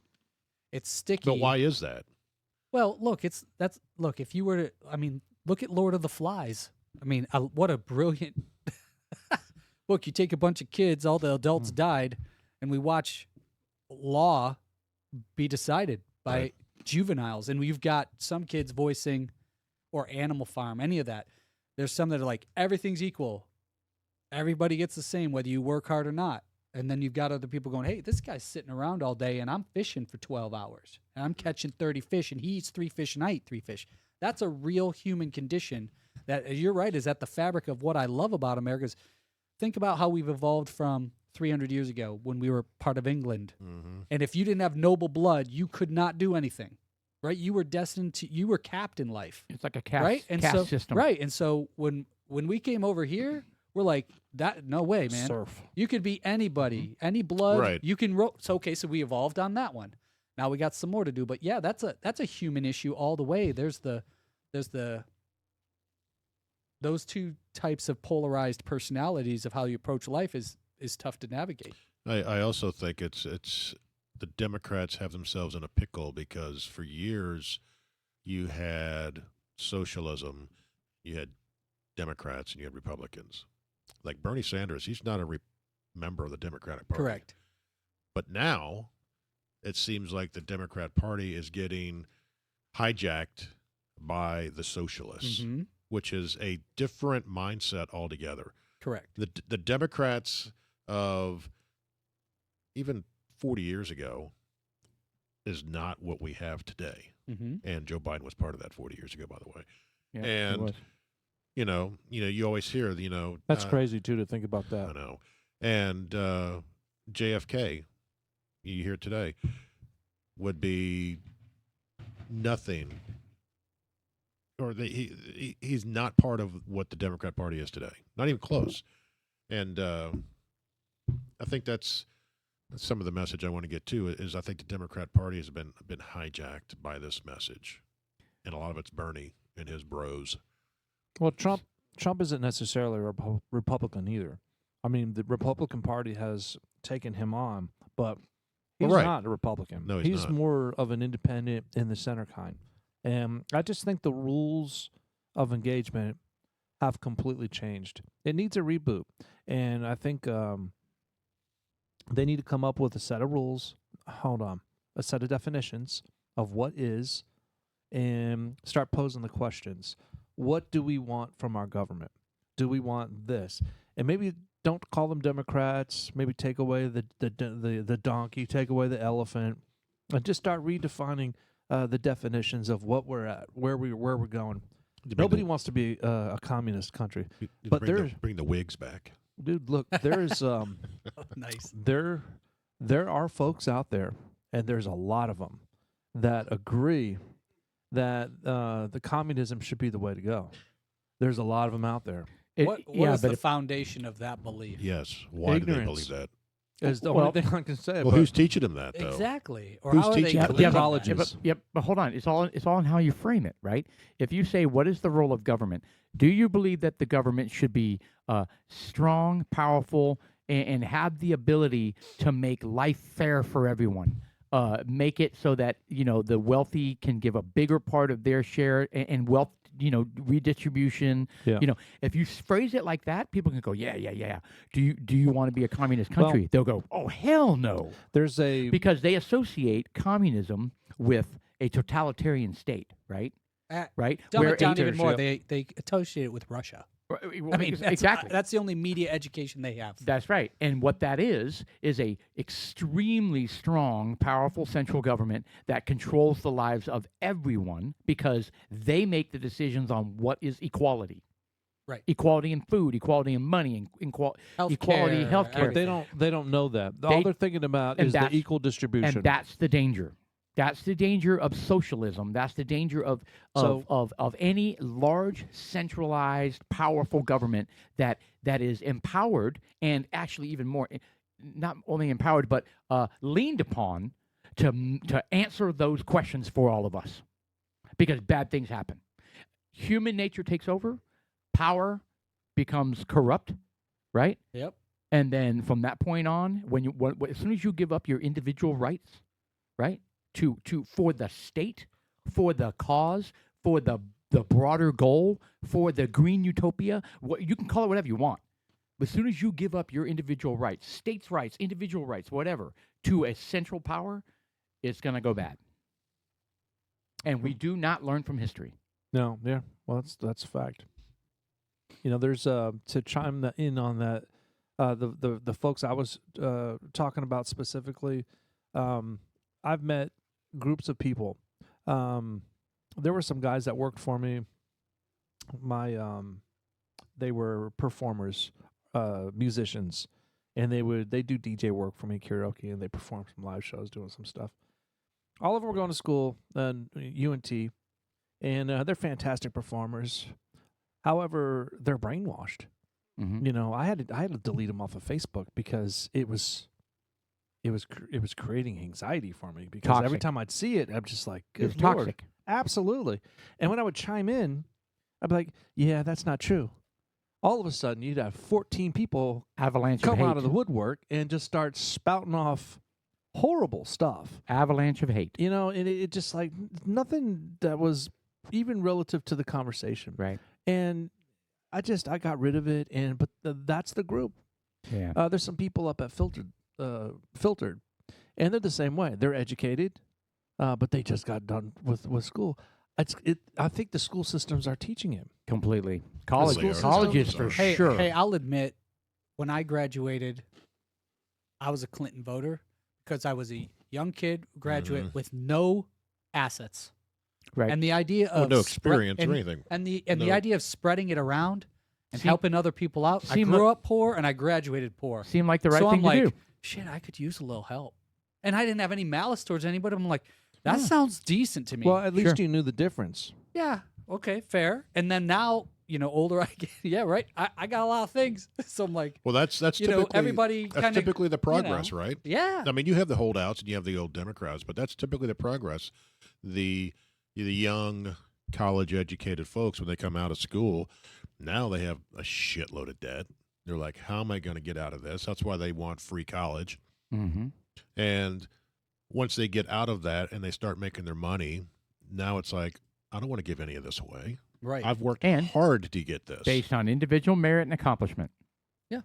it's sticky. But why is that? Well, look, if you were to, look at Lord of the Flies. What a brilliant look. You take a bunch of kids, all the adults died, and we watch law be decided by Right. juveniles, and we've got some kids voicing, or Animal Farm, any of that. There's some that are like, everything's equal. Everybody gets the same, whether you work hard or not. And then you've got other people going, hey, this guy's sitting around all day and I'm fishing for 12 hours and I'm catching 30 fish and he eats 3 fish and I eat 3 fish. That's a real human condition that, you're right, is at the fabric of what I love about America. Is think about how we've evolved from 300 years ago when we were part of England. Mm-hmm. And if you didn't have noble blood, you could not do anything, right? You were destined to, you were capped in life. It's like a caste, Right? And caste so, system. right. And so when we came over here, we're like, that, no way, man. Surf. You could be anybody, any blood. Right. You can so okay, so we evolved on that one. Now we got some more to do, but yeah, that's a human issue all the way. There's those two types of polarized personalities of how you approach life is tough to navigate. I also think it's the Democrats have themselves in a pickle because for years you had socialism, you had Democrats, and you had Republicans. Like Bernie Sanders, he's not a member of the Democratic Party. Correct. But now it seems like the Democrat Party is getting hijacked by the socialists, Mm-hmm. which is a different mindset altogether. Correct. The Democrats of even 40 years ago is not what we have today. Mm-hmm. And Joe Biden was part of that 40 years ago, by the way. Yeah, And it was. you always hear, That's crazy too to think about I that. know. And JFK, you hear today, would be nothing, or he's not part of what the Democrat Party is today. Not even close. And I think that's some of the message I want to get to is I think the Democrat Party has been hijacked by this message, and a lot of it's Bernie and his bros. Well, Trump isn't necessarily a Republican either. I mean, the Republican Party has taken him on, but he's Well, right. not a Republican. No, he's not. more of an independent in the center kind. And I just think the rules of engagement have completely changed. It needs a reboot. And I think they need to come up with a set of rules. A set of definitions of what is, and start posing the questions. What do we want from our government? Do we want this? And maybe don't call them Democrats. Maybe take away the donkey, take away the elephant, and just start redefining the definitions of what we're at, where we're going. Nobody wants to be a communist country, but bring the Whigs back. dude. Look, there's Nice. there are folks out there, and there's a lot of them that agree that the communism should be the way to go. There's a lot of them out there. What is the foundation of that belief? Yes. Why do they Ignorance. believe that? Is the Well- only thing I can say. Well, but who's teaching them that, though? Exactly. Or Who's how are they teaching them? believing Colleges. that? But hold on. It's all in how you frame it, right? If you say, what is the role of government? Do you believe that the government should be strong, powerful, and have the ability to make life fair for everyone? Make it so that the wealthy can give a bigger part of their share and wealth, redistribution. Yeah. If you phrase it like that, people can go, yeah. Do you want to be a communist country? Well- They'll go, oh hell no, there's a because they associate communism with a totalitarian state, right? Right? Dumb it down even more. dictatorship. They associate it with Russia. I I mean, exactly. That's the only media education they have. That's right. And what that is a extremely strong, powerful central government that controls the lives of everyone because they make the decisions on what is equality. Right. Equality in food, equality in money, and equality in healthcare. But they don't know that. All they're thinking about and is the that's- equal distribution. And that's the danger. That's the danger of socialism. That's the danger of any large, centralized, powerful government that is empowered and actually even more, not only empowered but leaned upon to answer those questions for all of us, because bad things happen. Human nature takes over. Power becomes corrupt, right? Yep. And then from that point on, as soon as you give up your individual rights, right? For the state, for the cause, for the broader goal, for the green utopia, you can call it whatever you want. But as soon as you give up your individual rights, states' rights, individual rights, whatever, to a central power, it's going to go bad. And we do not learn from history. No, yeah. Well, that's a fact. There's to chime in on that. the folks I was talking about specifically, I've met groups of people. There were some guys that worked for me. They were performers, musicians, and they do DJ work for me, karaoke, and they perform some live shows, doing some stuff. All of them were going to school, UNT, and they're fantastic performers. However, they're brainwashed. Mm-hmm. You know, I had to delete them off of Facebook because it was creating anxiety for me, because every Toxic. time I'd see it, I'm just like, It was good Lord. toxic. Absolutely. And when I would chime in, I'd be like, yeah, that's not true. All of a sudden, you'd have 14 people Avalanche of come hate. out of the woodwork and just start spouting off horrible stuff. Avalanche of hate. You know, and it just like nothing that was even relative to the conversation. Right. And I got rid of it. But that's the group. Yeah. There's some people up at Filtered, and they're the same way. They're educated, but they just got done with school. I think the school systems are teaching him. Completely. School Colleges systems for are- sure. Hey, I'll admit, when I graduated, I was a Clinton voter because I was a young kid graduate with no assets. Right. And the idea of no spread- experience or and- anything. And the No. idea of spreading it around and See- helping other people out. I seem grew up poor and I graduated poor. Seemed like the right so thing I'm like, to do. shit, I could use a little help. And I didn't have any malice towards anybody. I'm like, that Yeah. sounds decent to me. Well, at least Sure. you knew the difference. Yeah. Okay. Fair. And then now, older I get, yeah, right. I got a lot of things. So I'm like, Well, that's everybody that's kind of, typically the progress, right? yeah. I mean, you have the holdouts and you have the old Democrats, but that's typically the progress. The young college-educated folks, when they come out of school, now they have a shitload of debt. They're like, how am I going to get out of this? That's why they want free college. Mm-hmm. And once they get out of that and they start making their money, now it's like, I don't want to give any of this away. Right. I've worked And hard to get this. Based on individual merit and accomplishment. Yeah.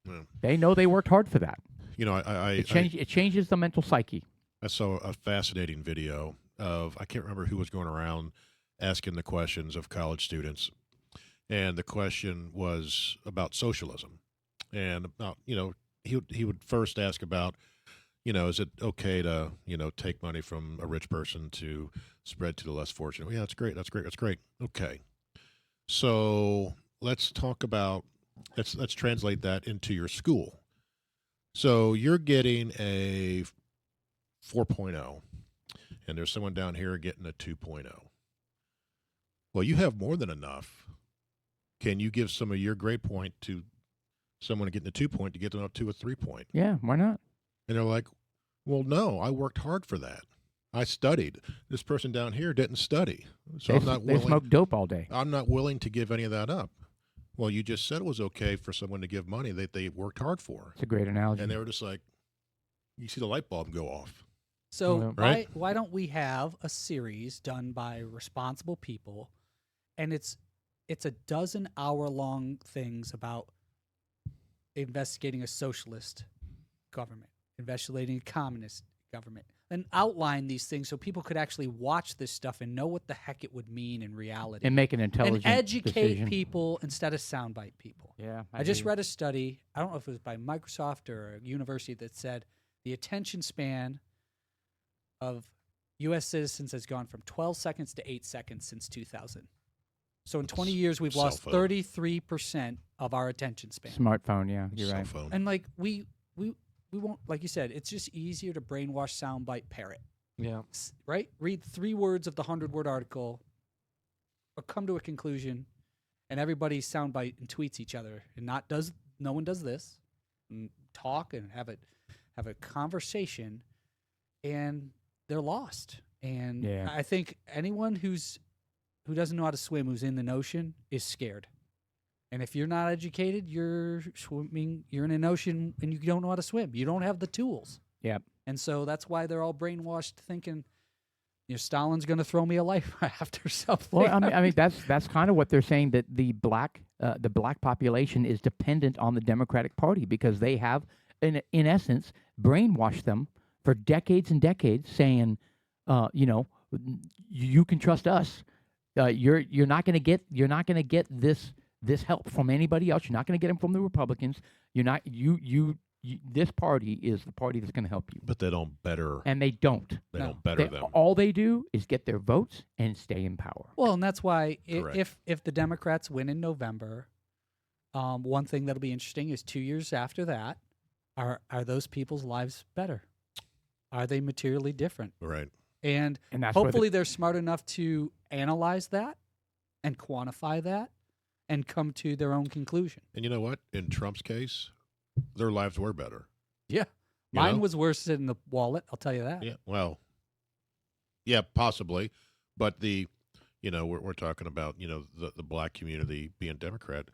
Yeah. They know they worked hard for that. You know, It changes the mental psyche. I saw a fascinating video of, I can't remember who was going around asking the questions of college students. And the question was about socialism. And about, he would first ask about, is it okay to, take money from a rich person to spread to the less fortunate? Well, yeah, that's great. That's great. That's great. Okay. So let's talk about, let's translate that into your school. So you're getting a 4.0, and there's someone down here getting a 2.0. Well, you have more than enough. Can you give some of your grade point to someone getting a 2 point to get them up to a 3 point? Yeah, why not? And they're like, well, no, I worked hard for that. I studied. This person down here didn't study. So They smoke dope all day. I'm not willing to give any of that up. Well, you just said it was okay for someone to give money that they worked hard for. It's a great analogy. And they were just like, you see the light bulb go off. So Right. why don't we have a series done by responsible people, and it's a 12-hour-long things about investigating a socialist government, investigating a communist government, and outline these things so people could actually watch this stuff and know what the heck it would mean in reality, and make an intelligent and educate decision. people instead of soundbite people. Yeah, I just read a study, I don't know if it was by Microsoft or a university, that said the attention span of U.S. citizens has gone from 12 seconds to 8 seconds since 2000. So in 20 years, we've lost Cell phone. 33% of our attention span. Smartphone. Yeah, you're Cell right. phone. And like we won't, like you said, it's just easier to brainwash soundbite parrot, Yeah. right? Read 3 words of the 100-word article, or come to a conclusion, and everybody soundbite and tweets each other, and no one does this, and talk and have a conversation, and they're lost. And Yeah. I think anyone who doesn't know how to swim, who's in the ocean, is scared. And if you're not educated, you're in an ocean and you don't know how to swim. You don't have the tools. Yep. And so that's why they're all brainwashed thinking, Stalin's going to throw me a life raft or something. Well, I mean that's kind of what they're saying, that the black population is dependent on the Democratic Party because they have, in essence, brainwashed them for decades and decades, saying, you can trust us. You're not going to get this this help from anybody else. You're not going to get them from the Republicans. You're not. You. This party is the party that's going to help you. But they don't better. And they don't. They No. don't better them. All they do is get their votes and stay in power. Well, and that's why Correct. if the Democrats win in November, one thing that'll be interesting is 2 years after that, are those people's lives better? Are they materially different? Right. And that's where hopefully they're smart enough to analyze that and quantify that and come to their own conclusion. And you know what? In Trump's case, their lives were better. Yeah. You Mine know? was worse in the wallet, I'll tell you that. Yeah. Well, yeah, possibly. But we're talking about, the black community being Democrat.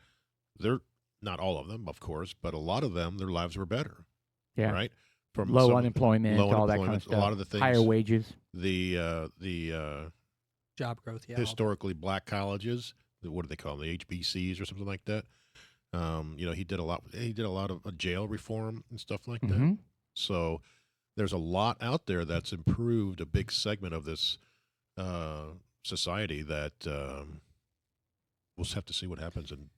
They're not all of them, of course, but a lot of them, their lives were better. Yeah. Right. From low some- unemployment, low all that kind of unemployment, stuff. a lot of the things, higher wages. the Job growth, yeah. all that. historically black colleges. What do they call them? The HBCs or something like that. He did a lot. He did a lot of jail reform and stuff like that. Mhm. So there's a lot out there that's improved a big segment of this society that we'll just have to see what happens in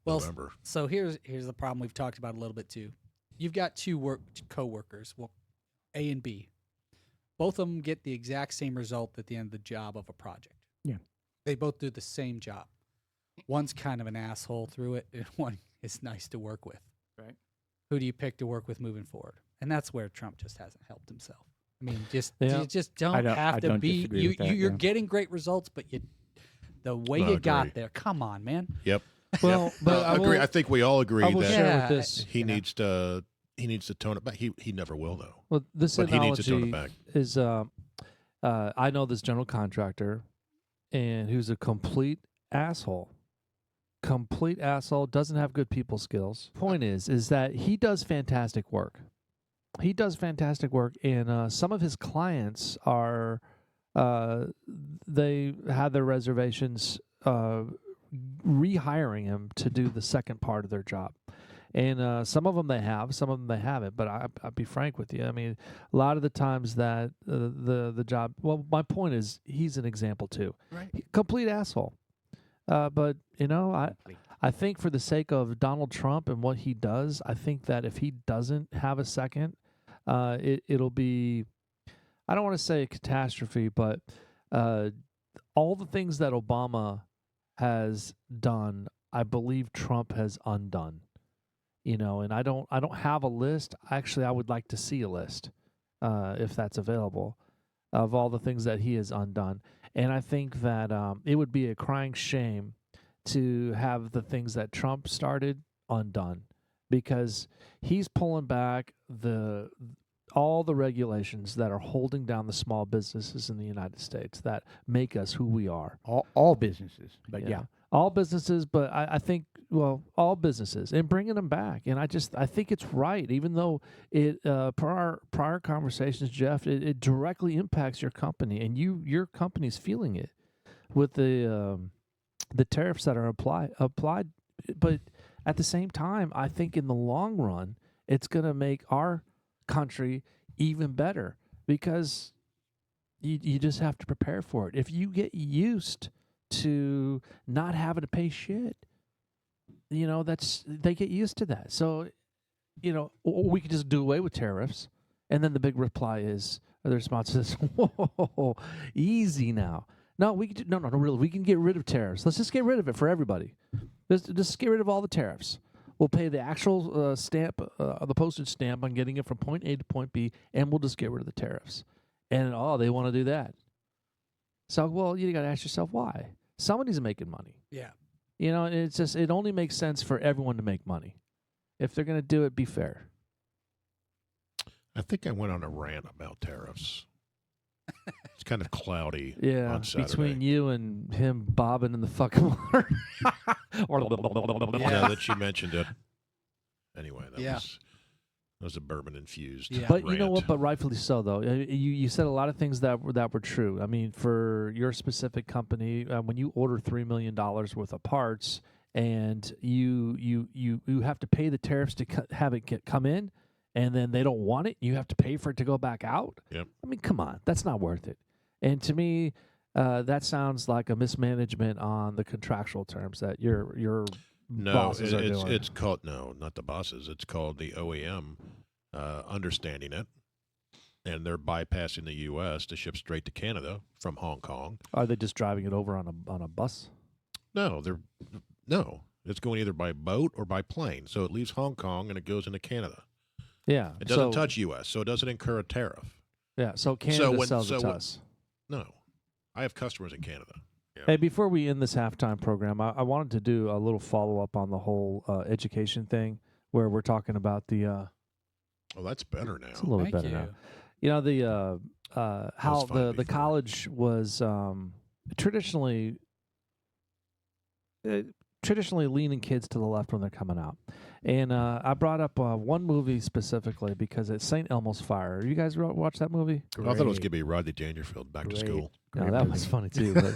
November. So here's the problem we've talked about a little bit too. You've got two co-workers, well, A and B. Both of them get the exact same result at the end of the job of a project. Yeah. They both do the same job. One's kind of an asshole through it, and one is nice to work with. Right. Who do you pick to work with moving forward? And that's where Trump just hasn't helped himself. I mean, Yeah. you just don't I have to don't be. disagree with that, You're yeah. getting great results, but the way I you agree. got there. Come on, man. Yep. Well, Yep. but I agree. I think we all agree I will that share Yeah. with this. he needs to tone it back. He never will though. Well, this But he needs to tone it analogy back. is I know this general contractor, and who's a complete asshole. Complete asshole, doesn't have good people skills. Point is that he does fantastic work. He does fantastic work, and some of his clients are they had their reservations rehiring him to do the second part of their job. And some of them they have, some of them they haven't. But I'll be frank with you. I mean, a lot of the times that the job. Well, my point is, he's an example too. Right. Complete asshole. But I think for the sake of Donald Trump and what he does, I think that if he doesn't have a second, it'll be. I don't want to say a catastrophe, but all the things that Obama has done, I believe Trump has undone. And I don't have a list. Actually, I would like to see a list, if that's available, of all the things that he has undone. And I think that it would be a crying shame to have the things that Trump started undone, because he's pulling back all the regulations that are holding down the small businesses in the United States that make us who we are. All businesses, but yeah. All businesses, but I think, all businesses, and bringing them back. And I think it's right, even though it, per our prior conversations, Jeff, it directly impacts your company, and your company's feeling it with the tariffs that are applied. But at the same time, I think in the long run, it's going to make our country even better, because you just have to prepare for it. If you get used to not having to pay shit, they get used to that. So, we could just do away with tariffs, and then the big reply is, or the response is, whoa, easy now. No, we can no, really, we can get rid of tariffs. Let's just get rid of it for everybody. Just get rid of all the tariffs. We'll pay the actual stamp, the postage stamp on getting it from point A to point B, and we'll just get rid of the tariffs. And they want to do that. So, you got to ask yourself why. Somebody's making money. Yeah. It's just, it only makes sense for everyone to make money. If they're going to do it, be fair. I think I went on a rant about tariffs. It's kind of cloudy. Yeah, on Saturday. between you and him bobbing in the fucking water. Yeah, that you mentioned it. Anyway, that Yeah. was a bourbon infused. Yeah. But you know rant. what? But rightfully so, though. You said a lot of things that were true. I mean, for your specific company, when you order $3 million worth of parts, and you have to pay the tariffs to have it come in, and then they don't want it, you have to pay for it to go back out. Yep. I mean, come on, that's not worth it. And to me, that sounds like a mismanagement on the contractual terms that you're No, bosses are it's doing. it's called not the buses. It's called the OEM understanding it, and they're bypassing the U.S. to ship straight to Canada from Hong Kong. Are they just driving it over on a bus? No, it's going either by boat or by plane. So it leaves Hong Kong and it goes into Canada. Yeah. It doesn't touch U.S., so it doesn't incur a tariff. Yeah. So Canada sells it to when- us. No, I have customers in Canada. Yeah. Hey, before we end this halftime program, I wanted to do a little follow up on the whole education thing, where we're talking about the. Oh, that's better now. It's a little Thank bit better you. now. You know the how fine the before. college was traditionally leaning kids to the left when they're coming out, and I brought up one movie specifically because it's St. Elmo's Fire. You guys watch that movie? I thought it was going to be Rodney Dangerfield back to Great. school. No, Great that movie. was funny too. But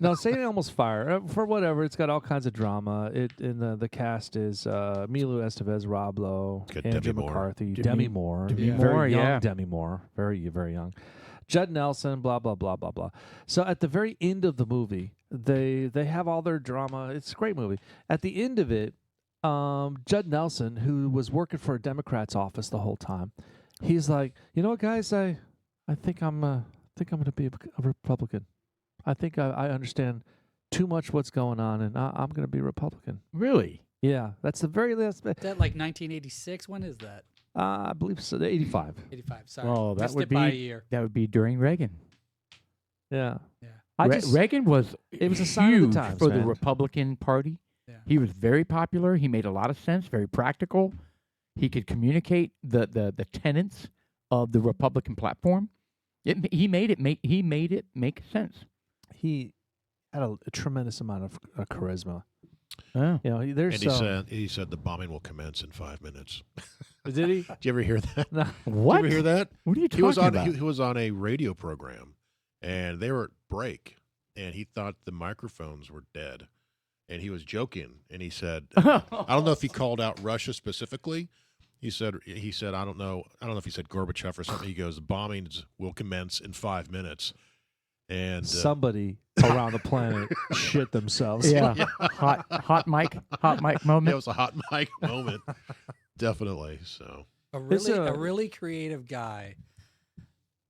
no, St. Elmo's Fire for whatever. It's got all kinds of drama. It in the cast is Emilio Estevez, Rob Lowe, Got Andrew Demi Moore. McCarthy, Demi- Demi Moore, Demi very Moore, young yeah. Demi Moore, very young. Judd Nelson, blah blah blah blah blah. So at the very end of the movie, they have all their drama. It's a great movie. At the end of it, Judd Nelson, who was working for a Democrat's office the whole time, he's like, you know what, guys, I think I'm going to be a Republican. I think I understand too much what's going on, and I'm going to be a Republican. Really? Yeah, that's the very last. Is that like 1986? When is that? I believe so. 85. 85. Sorry. Well, that Missed would it by a be year. that would be during Reagan. Yeah. Yeah. Reagan was It was a sign of the huge times, for the man. Republican Party. Yeah. He was very popular. He made a lot of sense. Very practical. He could communicate the tenets of the Republican platform. He made it make sense. He had a tremendous amount of charisma. Oh. You know, there's And he said the bombing will commence in 5 minutes. did he? Did you ever hear that? No. What? Did you ever hear that? What are you He was talking on about? he was on a radio program, and they were at break, and he thought the microphones were dead, and he was joking, and he said, I don't know if he called out Russia specifically. He said I don't know if he said Gorbachev or something. He goes, the bombings will commence in 5 minutes, and Somebody around the planet shit themselves. Yeah. hot mic moment. it was a hot mic moment, definitely. So It's A really creative guy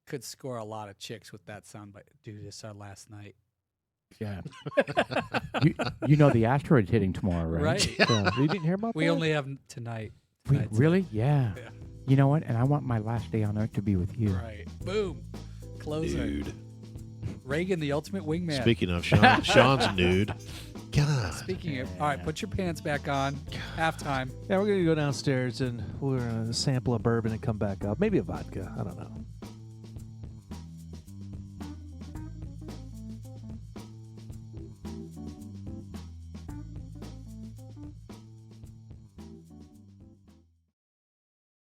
could score a lot of chicks with that soundbite. Dude, this our last night. Yeah. you know the asteroid's hitting tomorrow, right? Right. Yeah. You didn't hear about We that? only have tonight. We, Tonight's really? Yeah. Yeah. You know what? And I want my last day on Earth to be with you. Right. Boom. Closer. nude. Reagan, the ultimate wingman. Speaking of Sean's nude. God. Speaking of, all right, put your pants back on. Halftime. Yeah, we're gonna go downstairs and we're gonna sample a bourbon and come back up. Maybe a vodka. I don't know.